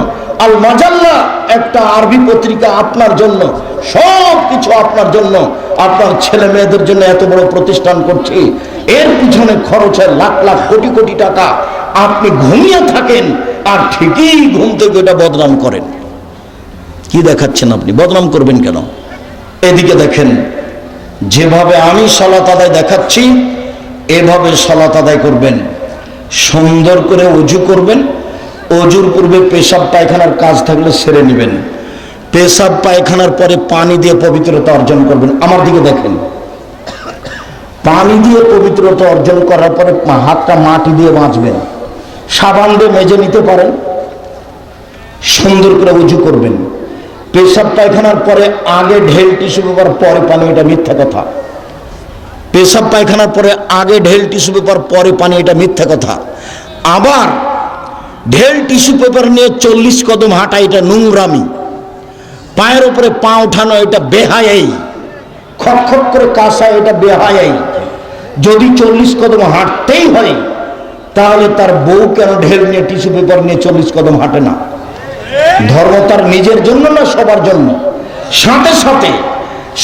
আল মাজাল্লা একটা আরবি পত্রিকা আপনার জন্য, সব কিছু আপনার জন্য। আপনার ছেলে মেয়েদের জন্য এত বড় প্রতিষ্ঠান করছি, এর পিছনে খরচ হয় লাখ লাখ কোটি কোটি টাকা। আপনি ঘুমিয়ে থাকেন আর ঠিকই ঘুম থেকে এটা বদনাম করেন। কি দেখাচ্ছেন আপনি? বদনাম করবেন কেন? এদিকে দেখেন, যেভাবে আমি সালাত আদায় দেখাচ্ছি এভাবে সালাত আদায় করবেন। সুন্দর করে ওযু করবেন, ওযুর পূর্বে পেশাব পায়খানার কাজ থাকলে সেরে নেবেন। পেশাব পায়খানার পরে পানি দিয়ে পবিত্রতা অর্জন করবেন। আমার দিকে দেখেন, পানি দিয়ে পবিত্রতা অর্জন করার পরে হাতটা মাটি দিয়ে মাজবেন, সাবান দিয়ে মেজে নিতে পারেন। সুন্দর করে ওযু করবেন। পেশাব পায়খানার পরে আগে ঢেল টিস্যু পেপার, পরে পানি, এটা মিথ্যা কথা। পেশাব পায়খানার পরে আগে ঢেল টিস্যু পেপার, পরে পানি, এটা মিথ্যা কথা। আবার ঢেল টিস্যু পেপার নিয়ে 40 কদম হাঁটা, এটা নোংরামি। পায়ের উপরে পা উঠানো, এটা বেহায়াই। খটখট করে কাশা, এটা বেহায়াই। যদি 40 কদম হাঁটতেই হয় তাহলে তার বউ কেন ঢেল নিয়ে টিস্যু পেপার নিয়ে 40 কদম হাঁটে না? ধর্ম তার নিজের জন্য না সবার জন্য? সাথে সাথে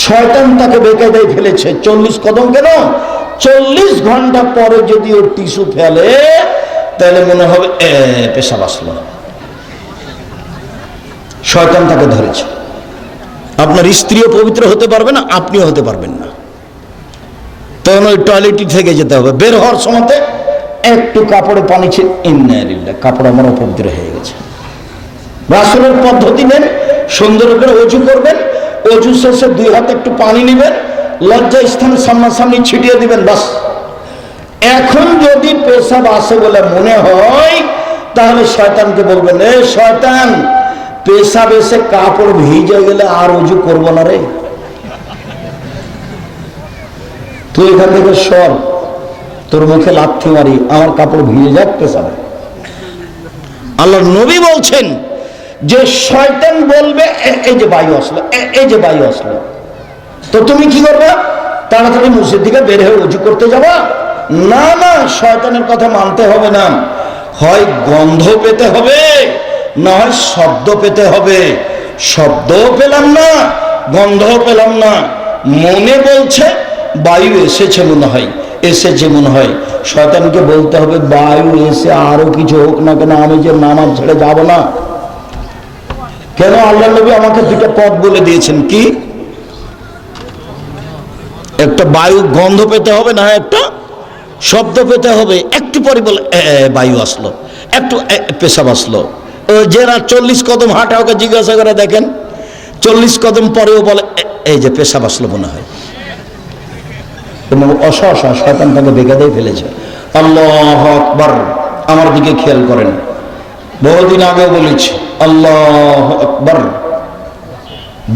শয়তান তাকে বেকায়দায় ফেলেছে। 40 কদম কেন? 40 ঘন্টা পরে যদি ওর টিস্যু ফেলে তাহলে মনে হবে পেশাব আসলো। শয়তান তাকে ধরেছে। আপনার স্ত্রীও পবিত্র হতে পারবে না, আপনিও হতে পারবেন না। তখন ওই টয়লেটই থেকে যেতে হবে। বের হওয়ার সময় একটু কাপড়ে পানি ছিল, ইন্নালিল্লাহ, কাপড় আমার অপবিত্র হয়ে গেছে। রাসূলের পদ্ধতি নেন, সুন্দর করে ওযু করবেন, ওযু শেষে 2 হাতে একটু পানি নেবেন, লজ্জা স্থান সামনাসামনি ছিটিয়ে দিবেন, বাস। এখন যদি পেশাব আসে বলে মনে হয় তাহলে শয়তানকে বলবেন, এ শয়তান, পেশাব এসে কাপড় ভিজে গেলে আর ওযু করবো না রে, তুই এখান থেকে সর, তোর মুখে লাথি মারি, আমার কাপড় ভিজে যাক পেশাবে। আল্লাহর নবী বলছেন যে শয়তান বলবে, এই যে বায়ু আসলো, এই যে বায়ু আসলো, তো তুমি কি করবে? তাড়াতাড়ি মসজিদ থেকে বের হয়ে ওযু করতে যাবা? না না, শয়তানের কথা মানতে হবে না। হয় গন্ধ পেতে হবে, না হয় শব্দ পেতে হবে। শব্দও পেলাম না, গন্ধও পেলাম না। মনে বলছে বায়ু এসেছে মনে হয়, এসেছে মনে হয়। শয়তানকে বলতে হবে বায়ু এসে আরো কিছু হোক না কেন, আমি যে নামাজ ছেড়ে যাব না। কেন? আল্লাহ নবী আমাকে দুটো পথ বলে দিয়েছেন। কি? একটা বায়ু গন্ধ পেতে হবে, না একটা শব্দ পেতে হবে। একটু পরে বলে বায়ু আসলো, একটু পেশাব আসলো। যারা 40 কদম হাঁটা ওকে জিজ্ঞাসা করে দেখেন, 40 কদম পরেও বলে এই যে পেশাব আসলো মনে হয়। অসহসা শয়তান তাকে বেকাদেই ফেলেছে। আল্লাহু আকবার। আমার দিকে খেয়াল করেন, বহুদিন আগেও বলেছি আল্লাহু আকবার।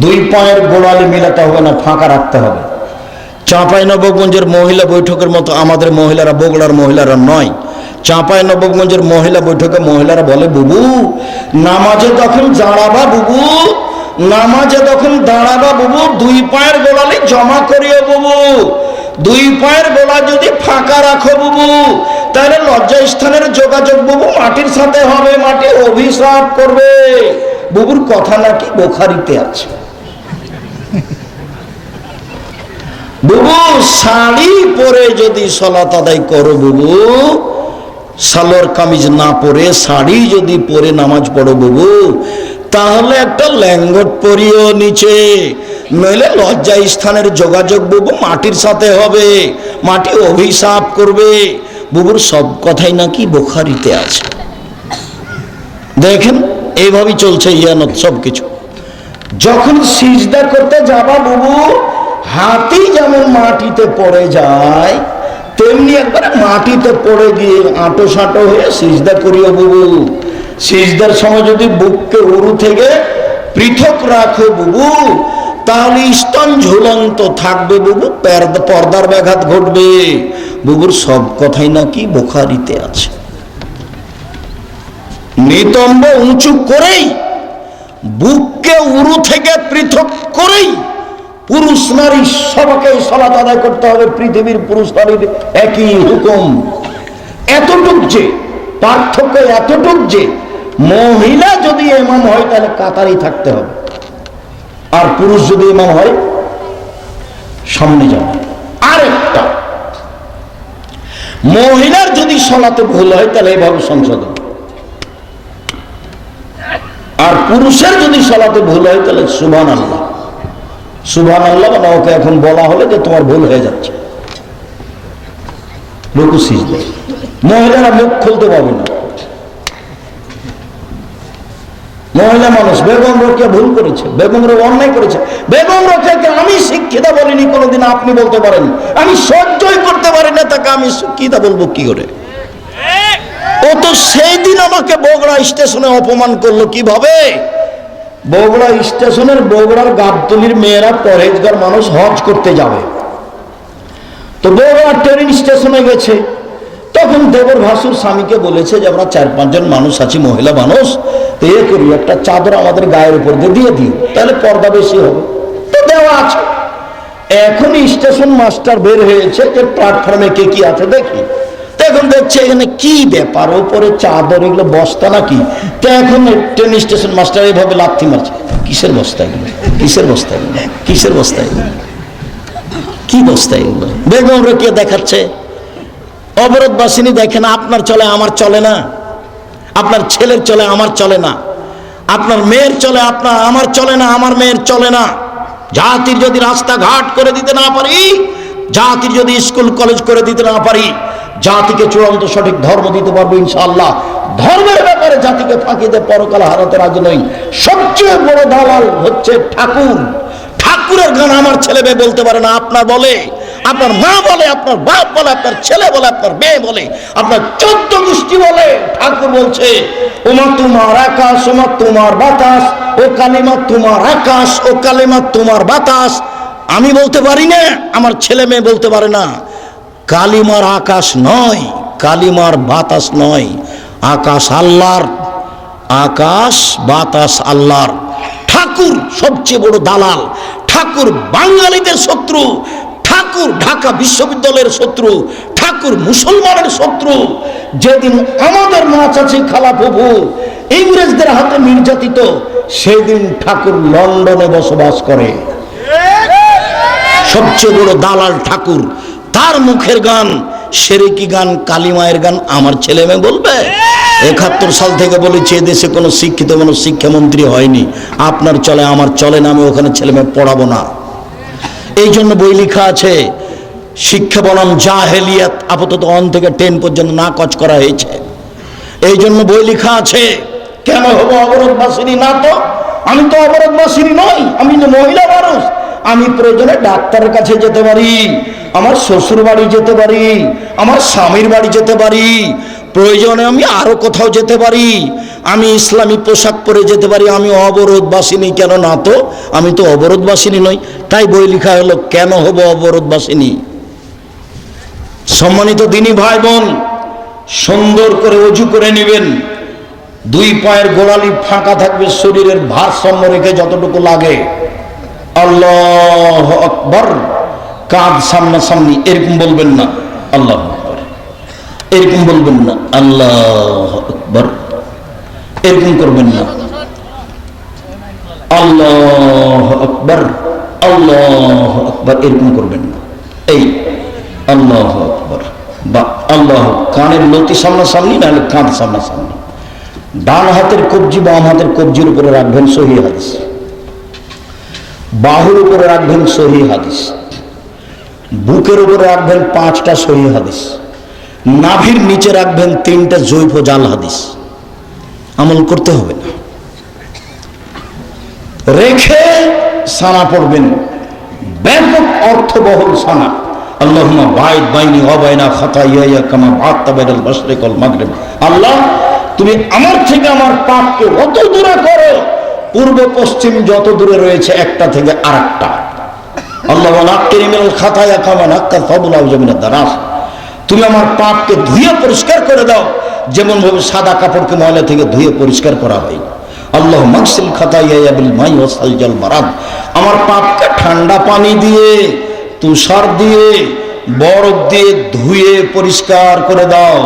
2 পায়ের গোড়ালি মিলাতে হবে না, ফাঁকা রাখতে হবে। চাঁপাইনবাবগঞ্জের মহিলা বৈঠকের মতো আমাদের মহিলারা, বগুড়ার মহিলারা নয়। চাঁপাইনবাবগঞ্জের মহিলা বৈঠকে মহিলারা বলে বুবু নামাজে তখন দাঁড়াবা বুবু, নামাজে তখন দাঁড়াবা বুবু 2 পায়ের গোড়ালি জমা করিও বুবু। 2 পায়ের গোড়া যদি ফাঁকা রাখো বুবু, তাহলে লজ্জা স্থানের যোগাযোগ বুবু মাটির সাথে হবে, মাটি অভিশাপ করবে। বুবুর কথা নাকি বুখারীতে আছে। বুবু শাড়ি পরে যদি সালাত আদায় করো বুবু, সালোয়ার কামিজ না পরে শাড়ি যদি পরে নামাজ পড়ো বুবু, তাহলে একটা ল্যাঙ্গট পরিও নিচে, নইলে লজ্জা স্থানের যোগাযোগ বুবু মাটির সাথে হবে, মাটি অভিশাপ করবে। বুবুর সব কথাই নাকি বুখারীতে আছে। দেখেন এইভাবেই চলছে ইয়ানত সব কিছু। যখন সিজদা করতে যাবা বুবু, হাতি যেমন মাটিতে পড়ে যায়, তেমনি একবারে মাটিতে পড়ে গিয়ে আঁটো সাঁটো হয়ে সিজদা করিও বুবু। সিজদার সময় যদি বুককে উরু থেকে পৃথক রাখো বুবু, তাহলে স্তন ঝুলন্ত থাকবে বুবু, পর্দার ব্যাঘাত ঘটবে। বুবুর সব কথাই নাকি বুখারীতে আছে। নিতম্ব উঁচু করেই, বুককে উরু থেকে পৃথক করেই পুরুষ নারী সবাইকে সালাত আদায় করতে হবে। পৃথিবীর পুরুষ নারীর একই হুকুম। এতটুক যে পার্থক্য, এতটুক যে মহিলা যদি ইমাম হয় তাহলে কাতারই থাকতে হবে, আর পুরুষ যদি ইমাম হয় সামনে যাবে। আরেকটা, মহিলার যদি সালাতে ভুল হয় তাহলে এভাবে সংশোধন, আর পুরুষের যদি সালাতে ভুল হয় তাহলে সুবহানাল্লাহ। সুবহানাল্লাহ মানে ওকে এখন বলা হলে যে তোমার ভুল হয়ে যাচ্ছে, রুকু সিজদা। মহিলারা মুখ খুলতে পারবে না। মহিলা মানুষ, বেগম রোকেয়া ভুল করেছে, বেগম রোকেয়া অন্যায় করেছে। বেগম রোকেয়াকে আমি শিক্ষিতা বলিনি কোনোদিন, আপনি বলতে পারেন। আমি সহ্যই করতে পারি না তাকে আমি শিক্ষিতা বলবো কি করে? ও তো সেই দিন আমাকে বগুড়া স্টেশনে অপমান করলো। কিভাবে? বগুড়া স্টেশনের, বগুড়ার গাবতলির মেয়েরা পরহেজগার মানুষ, হজ করতে যাবে। তো বগুড়া ট্রেন স্টেশনে গেছে, তখন দেবর ভাসুর স্বামীকে বলেছে যে আমরা 4-5 জন মানুষ আছি, মহিলা মানুষ, তো এ করি একটা চাদর আমাদের গায়ের উপর দিয়ে দিই, তাহলে পর্দা বেশি হবে। তো দেওয়া আছে। এখন স্টেশন মাস্টার বের হয়েছে যে প্ল্যাটফর্মে কে কি আছে দেখি। তো এখন দেখছে এখানে কি ব্যাপার, ওপরে চাদর, এগুলো বস্তা নাকি? তো এখন ট্রেন স্টেশন মাস্টার এইভাবে লাথি মারছে, কিসের বস্তা এগুলো, কিসের বস্তা এগুলো, কিসের বস্তা এগুলো, কি বস্তা এগুলো? বেগম রোকেয়া দেখাচ্ছে। অবরোধ বাসিনী দেখেন, আপনার চলে আমার চলে না, আপনার ছেলের চলে আমার চলে না, আপনার মেয়ের চলে আপনার আমার চলে না, আমার মেয়ের চলে না। জাতির যদি রাস্তাঘাট করে দিতে না পারি, জাতির যদি স্কুল কলেজ করে দিতে না পারি, জাতিকে চূড়ান্ত সঠিক ধর্ম দিতে পারবো ইনশাআল্লাহ। ধর্মের ব্যাপারে জাতিকে ফাঁকি দিয়ে পরকাল হারাতে রাজি নই। সবচেয়ে বড় দালাল হচ্ছে ঠাকুর। ঠাকুরের গান আমার ছেলে মেয়ে বলতে পারে না, আপনার বলে, আপনার মা বলে, আপনার বাপ বলে, আপনার ছেলে বলে, আপনার মেয়ে বলে, আপনার 14 গোষ্ঠী বলে। ঠাকুর বলছে ওমা তোমার আকাশ, ওমা তোমার বাতাস, ও কালিমা তোমার আকাশ, ও কালিমা তোমার বাতাস। আমি বলতে পারি না, আমার ছেলে মেয়ে বলতে পারে না। কালিমার আকাশ নয়, কালিমার বাতাস নয়, আকাশ আল্লাহর, আকাশ বাতাস আল্লাহর। ঠাকুর সবচেয়ে বড় দালাল। ঠাকুর বাঙালিদের শত্রু, ঠাকুর ঢাকা বিশ্ববিদ্যালয়ের শত্রু, ঠাকুর মুসলমানের শত্রু। যেদিন আমাদের মা চাচি খালা প্রভু ইংরেজদের হাতে নির্যাতিত, সেদিন ঠাকুর লন্ডনে বসবাস করে। সবচেয়ে বড় দালাল ঠাকুর। তার মুখের গান, সেরেকি গান, কালিমায়ের গান আমার ছেলে মেয়ে বলবে? 71 সাল থেকে বলেছি এদেশে কোনো শিক্ষিত মানুষ শিক্ষামন্ত্রী হয়নি। আপনার চলে, আমার চলে না, আমি ওখানে ছেলে মেয়ে পড়াবো না। এই জন্য বই লেখা আছে, শিক্ষা বনাম জাহেলিয়াত, আপাতত 1 থেকে 10 পর্যন্ত নাকচ করা হয়েছে। এই জন্য বই লেখা আছে। কেন হবো অবরোধবাসিনী? না তো, আমি তো অবরোধবাসিনী নই, আমি তো মহিলা মানুষ। আমি প্রয়োজনে ডাক্তারের কাছে যেতে পারি, আমার শ্বশুর বাড়ি যেতে পারি, আমার স্বামীর বাড়ি যেতে পারি, প্রয়োজনে আমি আরো কোথাও যেতে পারি, আমি ইসলামী পোশাক পরে যেতে পারি। আমি অবরোধবাসিনী কেন? না তো, আমি তো অবরোধবাসিনী নই। তাই বই লেখা হলো, কেন হব অবরোধবাসিনী। সম্মানিত দিনী ভাই বোন, সুন্দর করে ওযু করে নেবেন। 2 পায়ের গোড়ালি ফাঁকা থাকবে, শরীরের ভারসাম্য রেখে যতটুকু লাগে। আল্লাহু আকবার। কাঁধ সামনাসামনি, এরকম বলবেন না আল্লাহু আকবার, এরকম বলবেন না আল্লাহু আকবার, এরকম করবেন না আল্লাহু আকবার, আল্লাহু আকবার, এরকম করবেন না। এই আল্লাহু আকবার বা আল্লাহ, কানের লতি সামনাসামনি, নাহলে কাঁধ সামনাসামনি। ডান হাতের কবজি বাম হাতের কবজির উপরে রাখবেন, সহিহ হাদিস। বাহুর উপরে রাখবেন, সহিহ হাদিস। বুকের উপরে রাখবেন 5টা সহিহ হাদিস। নাভির নিচে রাখবেন 3টা জৈব জাল হাদিস। আমল করতে হবে না, রেখে সানা পড়বেন, ব্যাপক অর্থবহুল সানা। আল্লাহুম্মা বাইদ বাইনি ওয়া বাইনা খাতায়ায়া কামা বা'আতা বাইনাল মাশরিক ওয়াল মাগরিব। আল্লাহ, তুমি আমার থেকে আমার পাপকে অত দূরে করো, পূর্ব পশ্চিম যত দূরে রয়েছে একটা থেকে আরেকটা। আল্লাহ নাক্কিনি মিনাল খাতায়া কামা নাক্কাল ফাদুল আউজামিনাদ দারাস। তুমি আমার পাপকে ধুয়ে পরিষ্কার করে দাও, যেমন ভাবে সাদা কাপড়কে ময়লা থেকে ধুয়ে পরিষ্কার করা হয়। আল্লাহ মাগসিল খাতায়া বিল মাই ওয়া সালজাল বারাদ। আমার পাপকে ঠান্ডা পানি দিয়ে, তুষার দিয়ে, বরফ দিয়ে ধুয়ে পরিষ্কার করে দাও।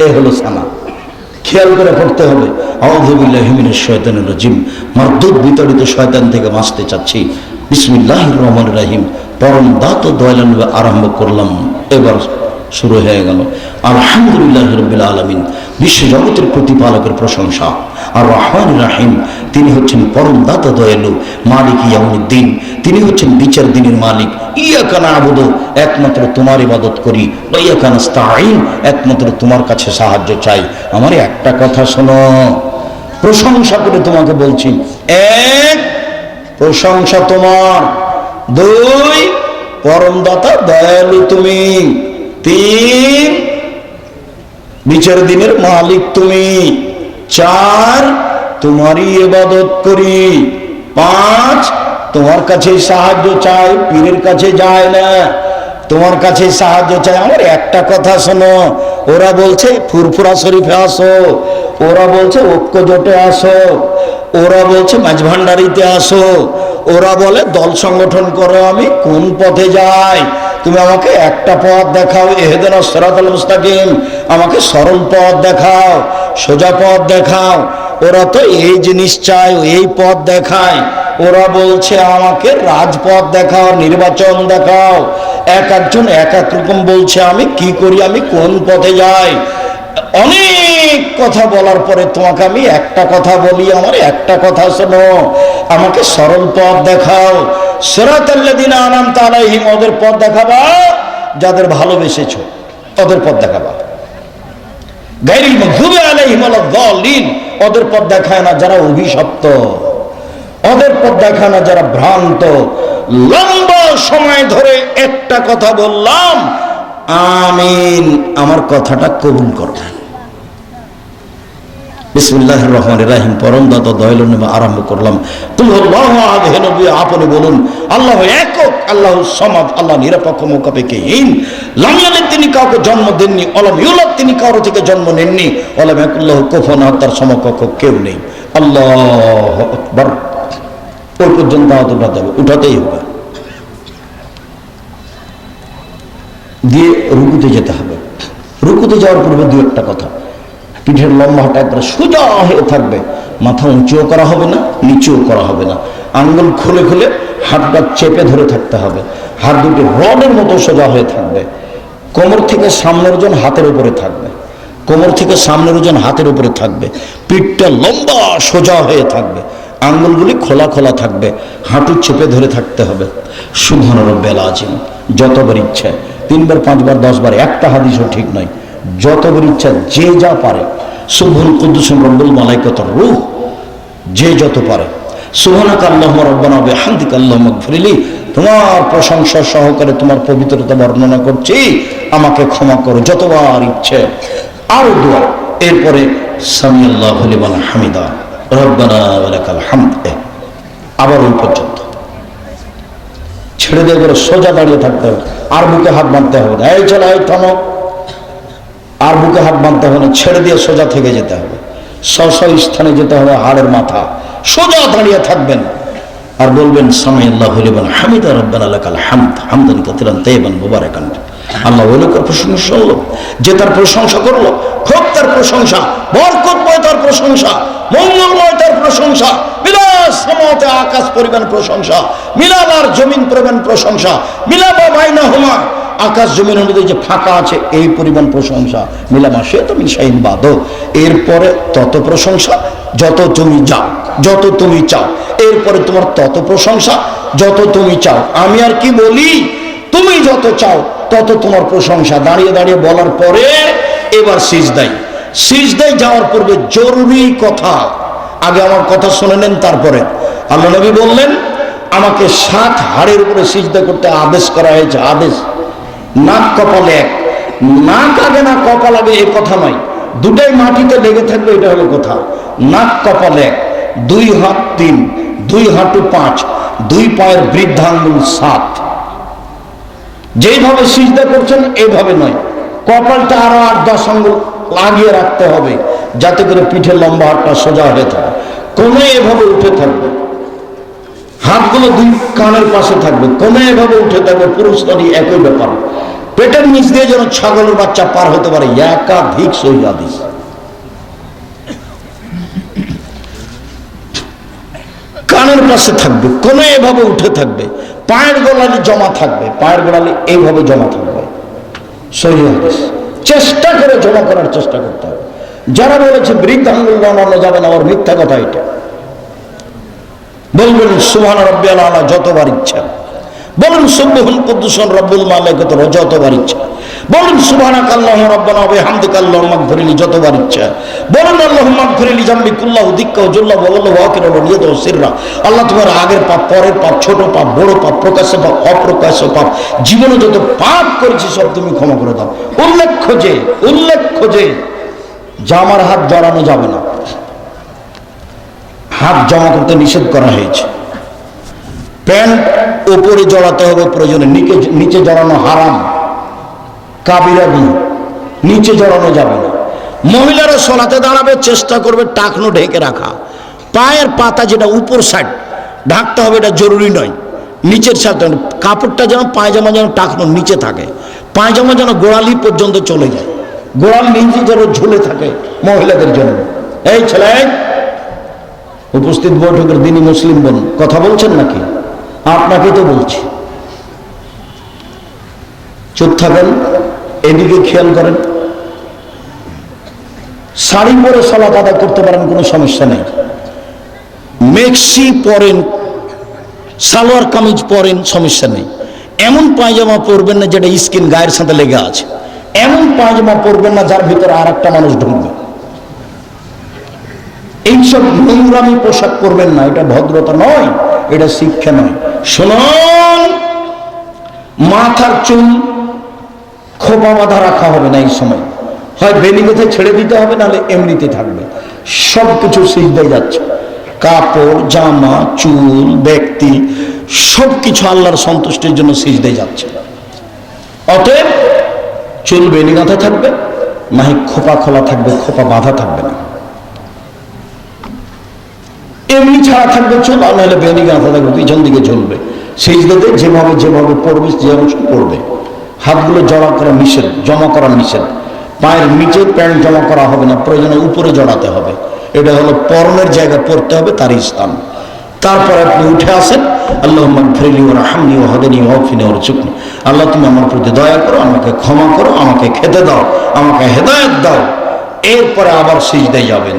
এ হলো সানা। খেয়াল করে পড়তে হবে। আউযু বিল্লাহি মিনাশ শাইতানির রাজিম। মারদুদ বিতাড়িত শয়তান থেকে বাঁচতে চাচ্ছি। বিসমিল্লাহির রহমানির রহিম। পরম দাতা দয়ালু আরম্ভ করলাম। এবার শুরু হয়ে গেল। আলহামদুলিল্লাহি রাব্বিল আলামিন। বিশ্ব জগতের প্রতিপালকের প্রশংসা। আর রহমানির রহিম, তিনি হচ্ছেন পরম দাতা দয়ালু, মালিক ইয়াউমিদ্দিন, তিনি হচ্ছেন বিচার দিনের মালিক। ইয়াকা না'বুদু, একমাত্র তোমার ইবাদত করি। ওয়া ইয়াকা নাস্তাঈন, একমাত্র তোমার কাছে সাহায্য চাই। আমার একটা কথা শোনো, প্রশংসা করে তোমাকে বলছি। 1, প্রশংসা তোমার। 2, পরম দাতা দয়ালু তুমি। 3, বিচার দিনের মালিক তুমি। 4, তোমারই ইবাদত করি। 5, তোমার কাছে সাহায্য চাই, পীরের কাছে যায় না, তোমার কাছে সাহায্য চাই। আমার একটা কথা শোনো, ওরা বলছে ফুরফুরা শরীফে আসো, ওরা বলছে ঐক্য জোটে আসো, ওরা বলছে মাঝভান্ডারিতে আসো, ওরা বলে দল সংগঠন করো। আমি কোন পথে যাই? তুমি আমাকে একটা পথ দেখাও, ইহদিনাস সিরাতাল মুস্তাকিম। আমাকে সরল পথ দেখাও, সোজা পথ দেখাও। ওরা তো এই জিনিস চায়, এই পথ দেখায়। ওরা বলছে আমাকে রাজপথ দেখাও, নির্বাচন দেখাও। এক একজন এক এক রকম বলছে। আমি কি করি? আমি কোন পথে যাই? অনেক কথা বলার পরে তোমাকে আমি একটা কথা বলি। আমার একটা কথা শোনো, আমাকে সরল পথ দেখাও। সিরাতাল্লাযিনা আনআমতা আলাইহিম, ওদের পথ দেখাবা যাদের ভালোবেসেছো, ওদের পথ দেখাবা। গায়রিল মাগদুবি আলাইহিম ওয়ালাদ-দাল্লিন, ওদের পথ দেখায় না যারা অভিশপ্ত, ওদের পথ দেখায় না যারা ভ্রান্ত। লম্বা সময় ধরে একটা কথা বললাম, আমিন। আমার কথাটা কবুল করো। বিসমিল্লাহির রহমানির রহিম। পরম দাতা দয়ালু নামে আরম্ভ করলাম। কুল হুয়াল্লাহু আহাদ, হে নবী আপনি বলুন আল্লাহু একক, আল্লাহু সামাদ, আল্লাহ নিরপেক্ষ মুকাপেক্ষহীন। লাম ইয়ালিদ, তিনি কাউকে জন্ম দেননি। ওয়ালাম ইউলাদ, তিনি কারো থেকে জন্ম নেননি। ওয়ালাম ইয়াকুল লাহু কুফুওয়ান আহাদ, তার সমকক্ষ কেউ নেই। আল্লাহু আকবার। ওই পর্যন্ত উঠাতেই হবে। দিয়ে রুকুতে যেতে হবে। রুকুতে যাওয়ার পূর্বে দু একটা কথা, পিঠের লম্বাটা একবার সোজা হয়ে থাকবে, মাথা উঁচুও করা হবে না, নিচুও করা হবে না, আঙ্গুল খুলে খুলে হাতটা চেপে ধরে থাকতে হবে, হাত দুটি রডের মতো সোজা হয়ে থাকবে, কোমর থেকে সামনের ওজন হাতের উপরে থাকবে, কোমর থেকে সামনের ওজন হাতের উপরে থাকবে, পিঠটা লম্বা সোজা হয়ে থাকবে, আঙ্গুলগুলি খোলা খোলা থাকবে, হাঁটু চেপে ধরে থাকতে হবে। সুবহান রাব্বিল আযীম যতবার ইচ্ছা, 3 বার 5 বার 10 বার, একটা হাদিসও ঠিক নয়, যতবার ইচ্ছা যে যা পারে। সুবহান কুদ্দুসুম রব্বুল মালাইকাতুর রূহ, যে যত পারে। সুবহানাকা আল্লাহুম্মা রাব্বানা ওয়া বিহামদিকা আল্লাহুম্মা ইগফিরলি, তোমার প্রশংসা সহকারে তোমার পবিত্রতা বর্ণনা করছি, আমাকে ক্ষমা করো, যতবার ইচ্ছে। আর দোয়া, এরপরে সামিআল্লাহু লিমান হামিদা রব্বানা ওয়া লাকাল হামদ, আবার ওই পর্যন্ত ছেড়ে দিয়ে করে সোজা দাঁড়িয়ে থাকতে হবে, আর বুকে হাত বাঁধতে হবে না। এই চলো, এই থামো, আর বুকে হাত বাঁধতে হবে না, ছেড়ে দিয়ে সোজা থেকে যেতে হবে, স্থানে যেতে হবে, হাড়ের মাথা সোজা দাঁড়িয়ে থাকবেন আর বলবেন সামিআল্লাহু লিমান হামিদা রব্বানা লাকাল হামদ হামদান কাসীরান তাইয়িবান মুবারাকান। আল্লাহ ওই লোকের প্রশংসা শুনলো, যে তার প্রশংসা করলো, খুব তার প্রশংসা, বরকতময় তার প্রশংসা, মঙ্গলময় তার প্রশংসা, বিলাস সামাওয়াতে আকাশ পরিমাণ প্রশংসা, মিলাল আর জমিন পরিমাণ প্রশংসা, মিলামা বাইনাহুমা, আকাশ জমিনের মধ্যে যে ফাঁকা আছে এই পরিমাণ প্রশংসা, মিলামা সে তুমি শাইন বাদো। এরপরে তত প্রশংসা যত তুমি যাও, যত তুমি চাও, এরপরে তোমার তত প্রশংসা যত তুমি চাও। আমি আর কি বলি, তুমি যত চাও তত তোমার প্রশংসা। দাঁড়িয়ে দাঁড়িয়ে বলার পরে এবার সিজদায়, সিজদায় যাওয়ার পূর্বে জরুরি কথা, আগে আমার কথা শুনে নেন, তারপরে আল্লাহ নবী বললেন আমাকে 7 হাড়ের উপরে সিজদা করতে আদেশ করা হয়েছে। আদেশ, নাক কপাল এক, নাক আগে না কপাল আগে এ কথা নয়, দুটাই মাটিতে লেগে থাকবে, এটা হলো কথা। নাক কপাল এক, 2 হাত 3, 2 হাঁটু 5, 2 পায়ের বৃদ্ধাঙ্গুল 7। যেভাবে সিজদা করছেন এইভাবে নয়, কপালটা আরো 8-10 আঙ্গুল লাগিয়ে রাখতে হবে, যাতে করে পিঠের লম্বা হাতটা সোজা হয়ে থাকে, কোণে এভাবে উঠে থাকবে, হাতগুলো 2 কানের পাশে থাকবে, কোণে এভাবে উঠে থাকবে। পুরুষ নারী একই ব্যাপার। পেটের নিচ দিয়ে যেন ছাগলের বাচ্চা পার হতে পারে, একাধিক সহিহ হাদিস। কানের পাশে থাকবে, কোণে এভাবে উঠে থাকবে, পায়ের গোড়ালি জমা থাকবে, পায়ের গোড়ালি এইভাবে জমা থাকবে, সহিহ হাদিস। চেষ্টা করে জমা করার চেষ্টা করতে হবে। যারা বলেছে বৃদ্ধাঙ্গুল নামানো যাবে না, ওর মিথ্যা কথা এটা। বলবেন সুবহান রাব্বিয়াল আলা যতবার ইচ্ছা, বলুন সুবহান কুদ্দুসুন রব্বুল মালাইকাতুর যতবার ইচ্ছা, বলুন সুবহানাকা আল্লাহুম্মা রাব্বানা ওয়া বিহামদিকা আল্লাহুম্মা ইগফিরলি যতবার ইচ্ছা, বলুন আল্লাহুম্মা ইগফিরলি জামবি কুল্লাহু দিক্কাহু জুল্লা ওয়া ওয়াল্লাহু আখিরা ওয়া নিয়াতাহু সিররা। আল্লাহ তোমার আগের পাপ, পরের পাপ, ছোট পাপ, বড় পাপ, প্রকাশ্য পাপ, অপ্রকাশ্য পাপ, জীবনে যত পাপ করেছি সব তুমি ক্ষমা করে দাও। উল্লেখ্য যে জামার হাত জড়ানো যাবে না, হাত জমা করতে নিষেধ করা হয়েছে। প্যান্ট উপরে জড়াতে হবে প্রয়োজনে, নিচে জড়ানো হারাম, কাবিরা গুনাহ, নিচে জড়ানো যাবে না। মহিলারা সলাতে দাঁড়াবে, চেষ্টা করবে টাকনো ঢেকে রাখা, পায়ের পাতা যেটা উপর সাইড ঢাকতে হবে, এটা জরুরি নয়, নিচের সাথে কাপড়টা যেন পায়জামা যেন টাকনো নিচে থাকে, পায়জামা যেন গোড়ালি পর্যন্ত চলে যায়, গোড়াল নিচে যেন ঝুলে থাকে মহিলাদের জন্য। এই ছেলে, উপস্থিত বৈঠকের দিনই মুসলিম বোন, কথা বলছেন নাকি? আপনাকে তো বলছি, চুপ থাকেন, এদিকে খেয়াল করেন। শাড়ি পরে সালাত আদায় করতে পারেন, কোনো সমস্যা নেই। মেক্সি পরেন, সালোয়ার কামিজ পরেন, সমস্যা নেই। এমন পায়জামা পরবেন না যেটা স্কিন গায়ের সাথে লেগে আছে, এমন পায়জামা পরবেন না যার ভিতরে আর একটা মানুষ ঢুকবে। এইসব নোংরামি পোশাক পরবেন না, এটা ভদ্রতা নয়, এটা শিক্ষা নয়। শুনুন, মাথার চুল খোপা বাঁধা রাখা হবে না এই সময়, হয় বেনি বেঁধে ছেড়ে দিতে হবে, নাহলে এমনিতে থাকবে। সবকিছু সিজদায় যাচ্ছে, কাপড়, জামা, চুল, ব্যক্তি, সবকিছু আল্লাহর সন্তুষ্টির জন্য সিজদায় যাচ্ছে। অতএব চুল বেনি গাঁথা থাকবে, নাহি খোপা খোলা থাকবে, খোপা বাঁধা থাকবে না, এমনি ছাড়া থাকবে চুল, আর নাহলে বেনি গাঁথা থাকবে, পিছন দিকে ঝুলবে। সিজদাতে যেভাবে পড়বে যে অংশ পড়বে, হাতগুলো জড়া করা নিষেধ, জমা করা নিষেধ। পায়ের নিচে প্যান্ট জমা করা হবে না, প্রয়োজনে উপরে জড়াতে হবে। এটা হলো পরনের জায়গা, পড়তে হবে তার স্থান। তারপর আপনি উঠে আসেন, আল্লাহুম্মা গফিরলি ওয়ারহামনি ওয়াহদিনি ওয়াফিনি ওয়ারযুকনি, আল্লাহ তুমি আমার প্রতি দয়া করো, আমাকে ক্ষমা করো, আমাকে খেতে দাও, আমাকে হেদায়েত দাও। এরপরে আবার সিজদায় যাবেন,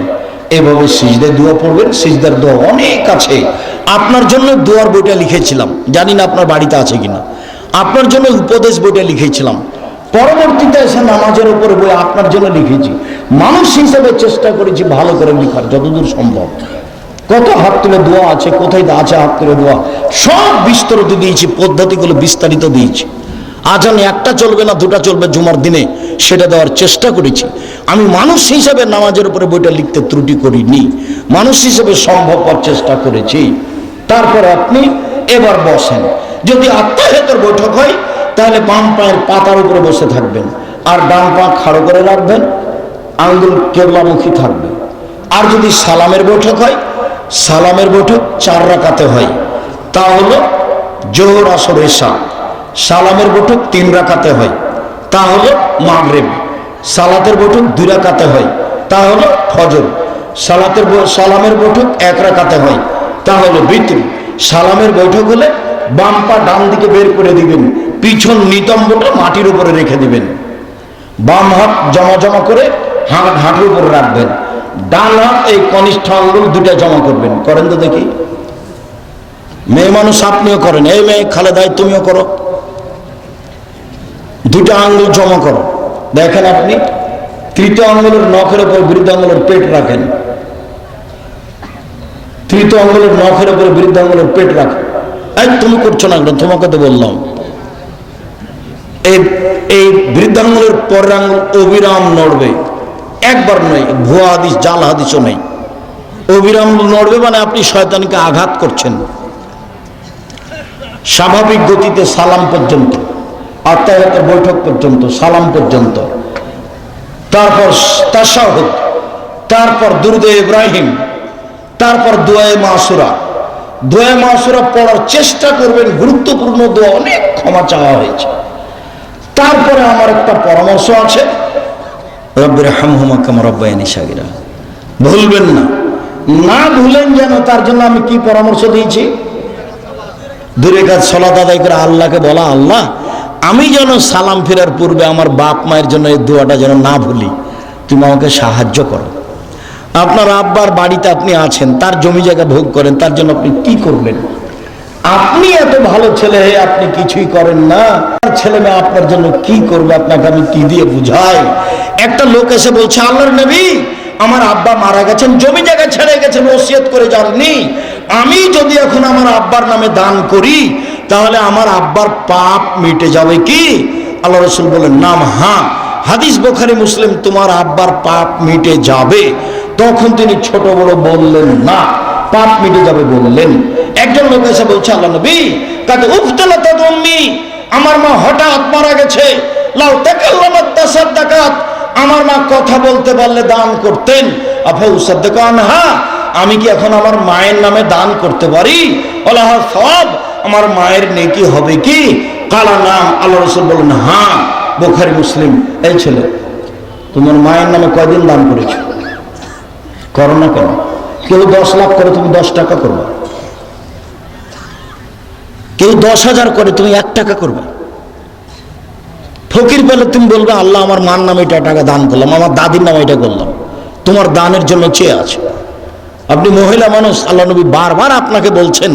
এভাবে সিজদায় দোয়া পড়বেন। সিজদার দোয়া অনেক আছে। আপনার জন্য দোয়ার বইটা লিখেছিলাম, জানি না আপনার বাড়িতে আছে কিনা। আপনার জন্য উপদেশ বইটা লিখেছিলাম, পরবর্তীতে এসে নামাজের উপরে বই আপনার জন্য লিখেছি। মানুষ হিসেবে চেষ্টা করেছি ভালো করে লেখার যতদূর সম্ভব। কত হাত তুলে দোয়া আছে, কোথায় আছে হাত তুলে দোয়া, সব বিস্তারিত দিয়েছি, পদ্ধতিগুলো বিস্তারিত দিয়েছি। আজান একটা চলবে না, দুটা চলবে জুমার দিনে, সেটা দেওয়ার চেষ্টা করেছি। আমি মানুষ হিসেবে নামাজের উপরে বইটা লিখতে ত্রুটি করিনি, মানুষ হিসেবে সম্ভবপর চেষ্টা করেছি। তারপরে আপনি এবার বসেন। যদি আত্মাহিয়াতের বৈঠক হয় তাহলে বাম পায়ের পাতার উপরে বসে থাকবেন, আর ডান পা খাড়ো করে রাখবেন, আঙ্গুল কেবলামুখী থাকবে। আর যদি সালামের বৈঠক হয়, সালামের বৈঠক 4 রাকাতে হয়, তা হলো জোহর আসর এশা। সালামের বৈঠক 3 রাকাতে হয়, তা হলো মাগরিব। সালাতের বৈঠক 2 রাকাতে হয়, তা হলো ফজর। সালামের বৈঠক 1 রাকাতে হয়, তা হলো বিতর। সালামের বৈঠক হলে বাম পা ডান দিকে বের করে দিবেন, পিছন নিতম্বটা মাটির উপরে রেখে দিবেন, বাম হাত জমা জমা করে হাঁটুর উপরে রাখবেন, ডান হাত এই কনিষ্ঠ আঙ্গুল 2টা জমা করবেন। করেন তো দেখি, মেয়ে মানুষ আপনিও করেন, এই মেয়ে খালেদাই তুমিও করো, 2টা আঙ্গুল জমা করো। দেখেন আপনি তৃতীয় আঙ্গুলের নখের উপর বৃদ্ধ আঙ্গুলের পেট রাখেন, তৃতীয় আঙ্গুলের নখের উপর বৃদ্ধ আঙ্গুলের পেট রাখেন। এই তুমি করছো না, তোমাকে তো বললাম। এই বৃদ্ধাঙ্গুলের পরের আঙ্গুল অবিরাম নড়বে, একবার নয়, ভুয়া হাদিস জাল হাদিসও নেই। অবিরাম নড়বে মানে আপনি শয়তানকে আঘাত করছেন। স্বাভাবিক গতিতে সালাম পর্যন্ত, আত্মাহিয়াতের বৈঠক পর্যন্ত, সালাম পর্যন্ত, তারপর তাশাহুদ, তারপর দুরুদে ইব্রাহিম, তারপর দোয়ায়ে মাসুরা। দোয়ায়ে মাসুরা পড়ার চেষ্টা করবেন, গুরুত্বপূর্ণ দোয়া, অনেক ক্ষমা চাওয়া হয়েছে। তারপরে আমার একটা পরামর্শ আছে, রব্বির হামহুমা কামা রাব্বায়ানি সাগীরা, ভুলবেন না, না ভুলেন যেন, তার জন্য আমি কি পরামর্শ দিয়েছি? 2 রাকাত সালাত আদায় করে আল্লাহকে বলা, আল্লাহ আমি যেন সালাম ফেরার পূর্বে আমার বাপ মায়ের জন্য এই দোয়াটা যেন না ভুলি, তুমি আমাকে সাহায্য করো। আপনার আব্বার বাড়িতে আপনি আছেন, তার জমি জায়গা ভোগ করেন, তার জন্য আপনি কি করবেন? আপনি এত ভালো ছেলে, আপনি কিছুই করেন না, ছেলে মেয়ে আপনার জন্য কি করবে? আপনাকে আমি কি দিয়ে বুঝাই? একটা লোক এসে বলছে, আল্লাহর নবী আমার আব্বা মারা গেছেন, জমি জায়গা ছেড়ে গেছেন, ওসিয়ত করে যাননি, আমি যদি এখন আমার আব্বার নামে দান করি তাহলে আমার আব্বার পাপ মিটে যাবে কি? আল্লাহ রাসূল বলেন, নাম, হ্যাঁ, হাদিস বুখারী মুসলিম, তোমার আব্বার পাপ মিটে যাবে। তখন তিনি ছোট বড় বললেন না, পাপ মিটে যাবে বললেন। একজন লোক এসে বলছে, আল্লাহ নবী কাদ উফতালাত উম্মি, আমার মা হঠাৎ মারা গেছে, লাউ তাকাল্লামাত তাসাদ্দাকাত, আমার মা কথা বলতে পারলে দান করতেন, আফা উসাদ্দাকু আনহা, আমি কি এখন আমার মায়ের নামে দান করতে পারি? ওয়ালাহ সওয়াব, আমার মায়ের নেকি হবে কি? কালা নাম, আল্লাহ রাসূল বলেন হ্যাঁ। বুখারী মুসলিম। এই ছেলে, তোমার মায়ের নামে কয়দিন দান করেছো? করো না কেন? কেউ 10 লাখ করে, তুমি 10 টাকা করবে। কেউ 10,000 করে, তুমি 1 টাকা করবে। ফকির পেলে তুমি বলবে, আল্লাহ আমার মার নামে এটা টাকা দান করলাম, আমার দাদির নামে এটা করলাম, তোমার দানের জন্য চেয়ে আছে। আপনি মহিলা মানুষ, আল্লাহ নবী বারবার আপনাকে বলছেন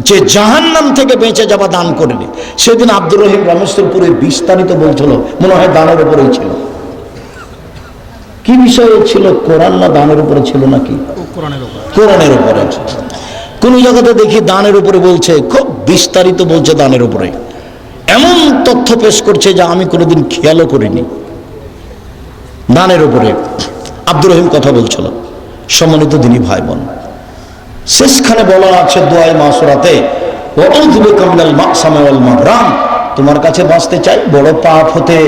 যে জাহান্নাম থেকে বেঁচে যাওয়া দান করেনি। সেদিন আব্দুর রহিম রামেশ্বরপুরে বিস্তারিত বলছিল, মনে হয় দানের উপরেই ছিল। কি বিষয়ে ছিল? কোরআন না দানের উপরে ছিল নাকি? কোরআনের উপরে। কোন জায়গাতে দেখি দানের উপরে বলছে, খুব বিস্তারিত বলছে দানের উপরে, এমন তথ্য পেশ করছে যা আমি কোনোদিন খেয়ালও করিনি। দানের উপরে আব্দুর রহিম কথা বলছিল। সম্মানিত দিনী ভাই বোন, শেষখানে বলা আছে দোয়ায়ে মাসুরাতে, ওয়াউযু বিকা মিনাল মাকসামি ওয়াল মাগরাম, তোমার কাছে বাঁচতে চাই বড় পাপ হতে,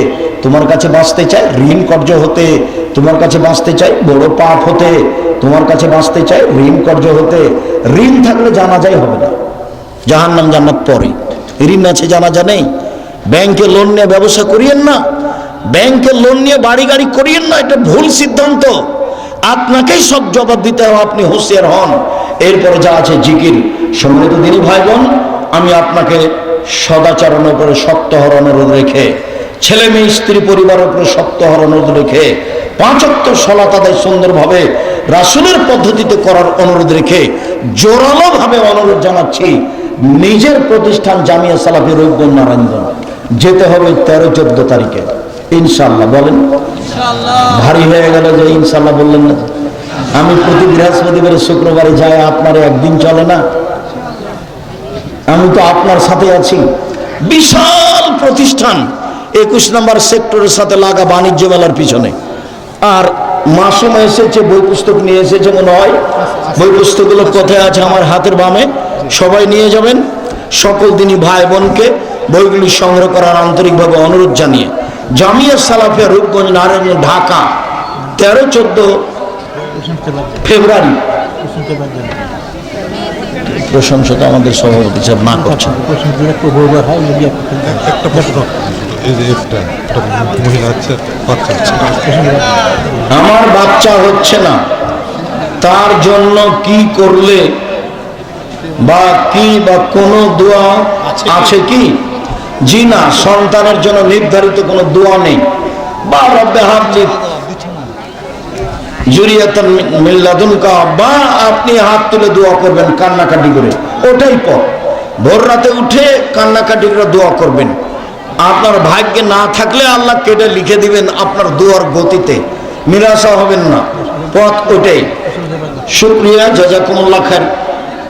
তোমার কাছে বাঁচতে চাই ঋণ কর্য হতে, তোমার কাছে বাঁচতে চাই বড় পাপ হতে, তোমার কাছে বাঁচতে চাই ঋণ কর্য হতে। ঋণ থাকলে জানাজাই হবে না, জাহান্নাম জান্নাত পরে। ঋণ আছে, জানাজা নেই। ব্যাংকে লোন নিয়ে ব্যবসা করিয়েন না, ব্যাংকে লোন নিয়ে বাড়ি গাড়ি করিয়েন না, এটা ভুল সিদ্ধান্ত। আপনাকেই সব জবাব দিতে হবে, আপনি হুঁশিয়ার হন। এরপরে যা আছে জিকির। সম্মানিত দিনী ভাই বোন, আমি আপনাকে সদাচরণের উপরে শক্ত হওয়ার অনুরোধ রেখে, ছেলে মেয়ে স্ত্রী পরিবারের উপরে শক্ত হওয়ার অনুরোধ রেখে, 5 ওয়াক্ত সালাত আদায় সুন্দরভাবে রাসূলের পদ্ধতিতে করার অনুরোধ রেখে জোরালো ভাবে অনুরোধ জানাচ্ছি, নিজের প্রতিষ্ঠান জামিয়া সালাফি রূপগঞ্জ নারায়ণগঞ্জ যেতে হবে 13-14 তারিখে ইনশাআল্লাহ। বলেন ভারী হয়ে গেল যে ইনশাআল্লাহ বললেন না। আমি প্রতি বৃহস্পতিবারে শুক্রবারে যাই, আপনার একদিন চলে না? আমি তো আপনার সাথে আছি। বিশাল প্রতিষ্ঠান, 21 নম্বর সেক্টরের সাথে লাগা বাণিজ্য মেলার পিছনে। আর মাসুম এসেছে, বই পুস্তক নিয়ে এসেছে মনে হয়। বই পুস্তকগুলো কোথায় আছে? আমার হাতের বামে। সবাই নিয়ে যাবেন। সকল দিনই ভাই বোনকে বইগুলি সংগ্রহ করার আন্তরিকভাবে অনুরোধ জানিয়ে, জামিয়া সালাফিয়া রূপগঞ্জ নারায়ণগঞ্জ ঢাকা 13-14 ফেব্রুয়ারি। প্রশংসা তো আমাদের সভাপতি সাহেব না করছেন। একটা প্রশ্ন, এই যে একটা মহিলা আছে, বাচ্চা আছে, আমার বাচ্চা হচ্ছে না, তার জন্য কি করলে বা কি বা কোনো দোয়া আছে কি? জি না, সন্তানের জন্য নির্ধারিত কোনো দোয়া নেই। বা রব্বে হাবলি জুরিয়াতান মিন লাদুনকা, বা আপনি হাত তুলে দোয়া করবেন কান্নাকাটি করে, ওটাই পর। ভোর রাতে উঠে কান্নাকাটি করে দোয়া করবেন। আপনার ভাগ্যে না থাকলে আল্লাহ কেটে লিখে দিবেন আপনার দোয়ার গতিতে, নিরাশা হবেন না। পথ ওটাই। শুকরিয়া, জাযাকুমুল্লাহ খাইর।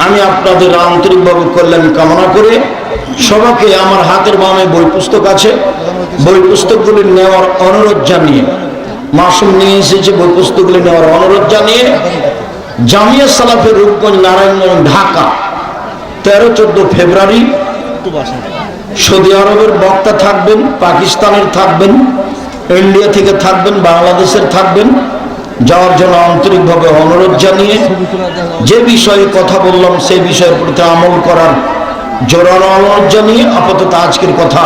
আমি আপনাদের আন্তরিকভাবে কল্যাণ কামনা করে সবাইকে, আমার হাতের বামে বই পুস্তক আছে, বই পুস্তকগুলি নেওয়ার অনুরোধ জানিয়ে, মাসুম নিয়ে এসেছে, বই পুস্তকগুলি নেওয়ার অনুরোধ জানিয়ে, জামিয়া সালাফি রূপগঞ্জ নারায়ণগঞ্জ ঢাকা 13-14 ফেব্রুয়ারি। সৌদি আরবের বক্তা থাকবেন, পাকিস্তানের থাকবেন, ইন্ডিয়া থেকে থাকবেন, বাংলাদেশের থাকবেন। যাওয়ার জন্য আন্তরিকভাবে অনুরোধ জানিয়ে, যে বিষয়ে কথা বললাম সেই বিষয়ের প্রতি আমল করার জোরালো অনুরোধ জানিয়ে আপাতত আজকের কথা